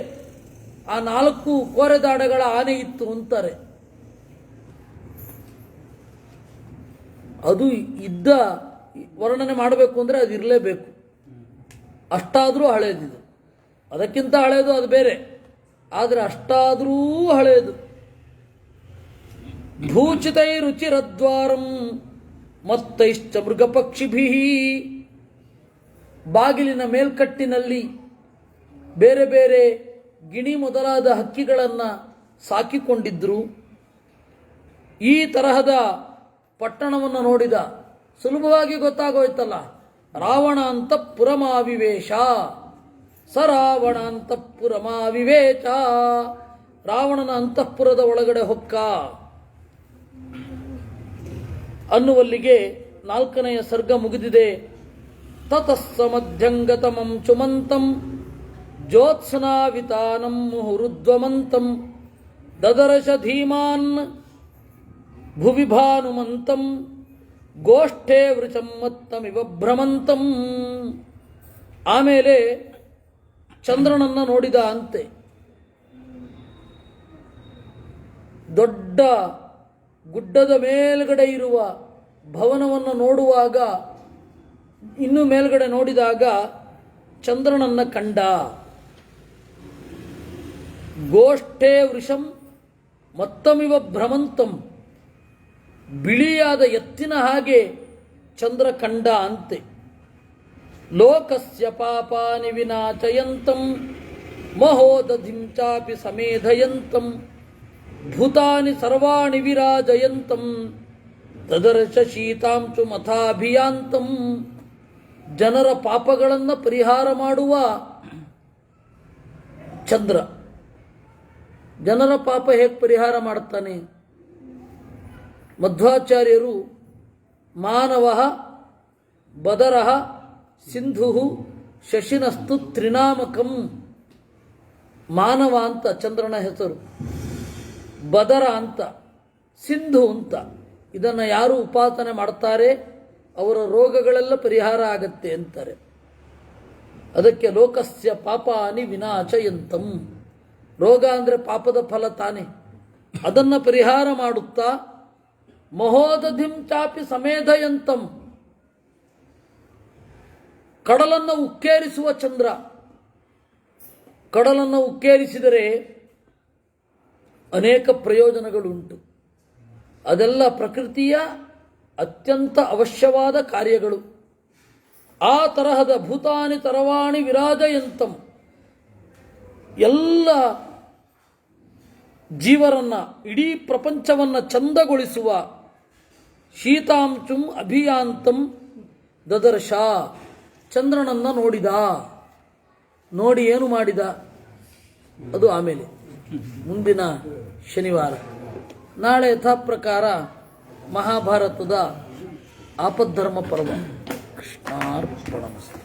ಆ 4 ಕೋರೆದಾಡೆಗಳ ಆನೆ ಇತ್ತು ಅಂತಾರೆ. ಅದು ಇದ್ದ ವರ್ಣನೆ ಮಾಡಬೇಕು ಅಂದರೆ ಅದು ಇರಲೇಬೇಕು. ಅಷ್ಟಾದರೂ ಹಳೇದಿದು. ಅದಕ್ಕಿಂತ ಹಳೇದು ಅದು ಬೇರೆ, ಆದರೆ ಅಷ್ಟಾದರೂ ಹಳೇದು. ಭೂಚಿತೈ ರುಚಿರದ್ವಾರಂ ಮತ್ತೈಶ್ಚ ಮೃಗಪಕ್ಷಿಭಿ. ಬಾಗಿಲಿನ ಮೇಲ್ಕಟ್ಟಿನಲ್ಲಿ ಬೇರೆ ಬೇರೆ ಗಿಣಿ ಮೊದಲಾದ ಹಕ್ಕಿಗಳನ್ನು ಸಾಕಿಕೊಂಡಿದ್ರು. ಈ ತರಹದ ಪಟ್ಟಣವನ್ನು ನೋಡಿದ ಸುಲಭವಾಗಿ ಗೊತ್ತಾಗೋಯ್ತಲ್ಲ, ರಾವಣ ಅಂತ ಪುರಮಾವಿವೇಶ, ರಾವಣ ಅಂತಃಪುರಮಾವಿವೇಚ. ರಾವಣನ ಅಂತಃಪುರದ ಒಳಗಡೆ ಹೊಕ್ಕ ಅನ್ನುವಲ್ಲಿಗೆ 4ನೆಯ ಸರ್ಗ ಮುಗಿದಿದೆ. ತತಸ್ಸ ಮಧ್ಯಂಗತಮಂ ಚುಮಂತಂ ಜ್ಯೋತ್ಸ್ನಾವಿತಾನಂ ಮುಹುರುದ್ವಮಂತಂ ದದರಶ ಧೀಮಾನ್ ಭುವಿಭಾನುಮಂತಂ ಗೋಷ್ಠೇ ವೃಚಮ್ಮತ್ತಮಿವ ಭ್ರಮಂತಂ. ಆಮೇಲೆ ಚಂದ್ರನನ್ನು ನೋಡಿದ ಅಂತೆ. ದೊಡ್ಡ ಗುಡ್ಡದ ಮೇಲ್ಗಡೆ ಇರುವ ಭವನವನ್ನು ನೋಡುವಾಗ, ಇನ್ನು ಮೇಲ್ಗಡೆ ನೋಡಿದಾಗ ಚಂದ್ರನನ್ನ ಕಂಡ. ಗೋಷ್ಠೇ ವೃಷಂ ಮತ್ತಮಿವ ಭ್ರಮಂತಂ, ಬಿಳಿಯಾದ ಎತ್ತಿನ ಹಾಗೆ ಚಂದ್ರ ಕಂಡ ಅಂತೆ. ಲೋಕಸ್ಯ ಪಾಪಾನಿ ವಿನಾಚಯಂತಂ ಮಹೋದಧಿಂ ಚಾಪಿ ಸಮೇಧಯಂತಂ ಭೂತಾನಿ ಸರ್ವಾಣಿ ವಿರಾಜಯಂತಂ ತದರ್ಶ ಶೀತಾಂಶು ಮಥಾಭಿಯಾಂತಂ. ಜನರ ಪಾಪಗಳನ್ನು ಪರಿಹಾರ ಮಾಡುವ ಚಂದ್ರ. ಜನರ ಪಾಪ ಹೇಗೆ ಪರಿಹಾರ ಮಾಡುತ್ತಾನೆ? ಮಧ್ವಾಚಾರ್ಯರು ಮಾನವ ಬದರ ಸಿಂಧು ಶಶಿನಸ್ತು ತ್ರಿನಾಮಕಂ. ಮಾನವ ಅಂತ ಚಂದ್ರನ ಹೆಸರು, ಬದರ ಅಂತ, ಸಿಂಧು ಅಂತ. ಇದನ್ನು ಯಾರು ಉಪಾಸನೆ ಮಾಡ್ತಾರೆ ಅವರ ರೋಗಗಳೆಲ್ಲ ಪರಿಹಾರ ಆಗತ್ತೆ ಅಂತಾರೆ. ಅದಕ್ಕೆ ಲೋಕಸ್ಯ ಪಾಪಾನಿ ವಿನಾಚಯಂತಂ. ರೋಗ ಅಂದರೆ ಪಾಪದ ಫಲ ತಾನೆ, ಅದನ್ನು ಪರಿಹಾರ ಮಾಡುತ್ತಾ ಮಹೋದಧಿಂ ಚಾಪಿ ಸಮೇಧಯಂತಂ. ಕಡಲನ್ನು ಉಕ್ಕೇರಿಸುವ ಚಂದ್ರ. ಕಡಲನ್ನು ಉಕ್ಕೇರಿಸಿದರೆ ಅನೇಕ ಪ್ರಯೋಜನಗಳುಂಟು. ಅದೆಲ್ಲ ಪ್ರಕೃತಿಯ ಅತ್ಯಂತ ಅವಶ್ಯವಾದ ಕಾರ್ಯಗಳು. ಆ ತರಹದ ಭೂತಾನಿ ತರವಾಣಿ ವಿರಾಜಯಂತಂ, ಎಲ್ಲ ಜೀವರನ್ನ, ಇಡೀ ಪ್ರಪಂಚವನ್ನು ಚಂದಗೊಳಿಸುವ ಶೀತಾಂಶುಂ ಅಭಿಯಾಂತಂ ದದರ್ಶ. ಚಂದ್ರನನ್ನ ನೋಡಿದ. ನೋಡಿ ಏನು ಮಾಡಿದ ಅದು ಆಮೇಲೆ ಮುಂದಿನ ಶನಿವಾರ. ನಾಳೆ ಯಥಾಪ್ರಕಾರ ಮಹಾಭಾರತದ ಆಪದ್ಧರ್ಮ ಪರ್ವ. ಕೃಷ್ಣಾರ್ಪಣಮಸ್ತು.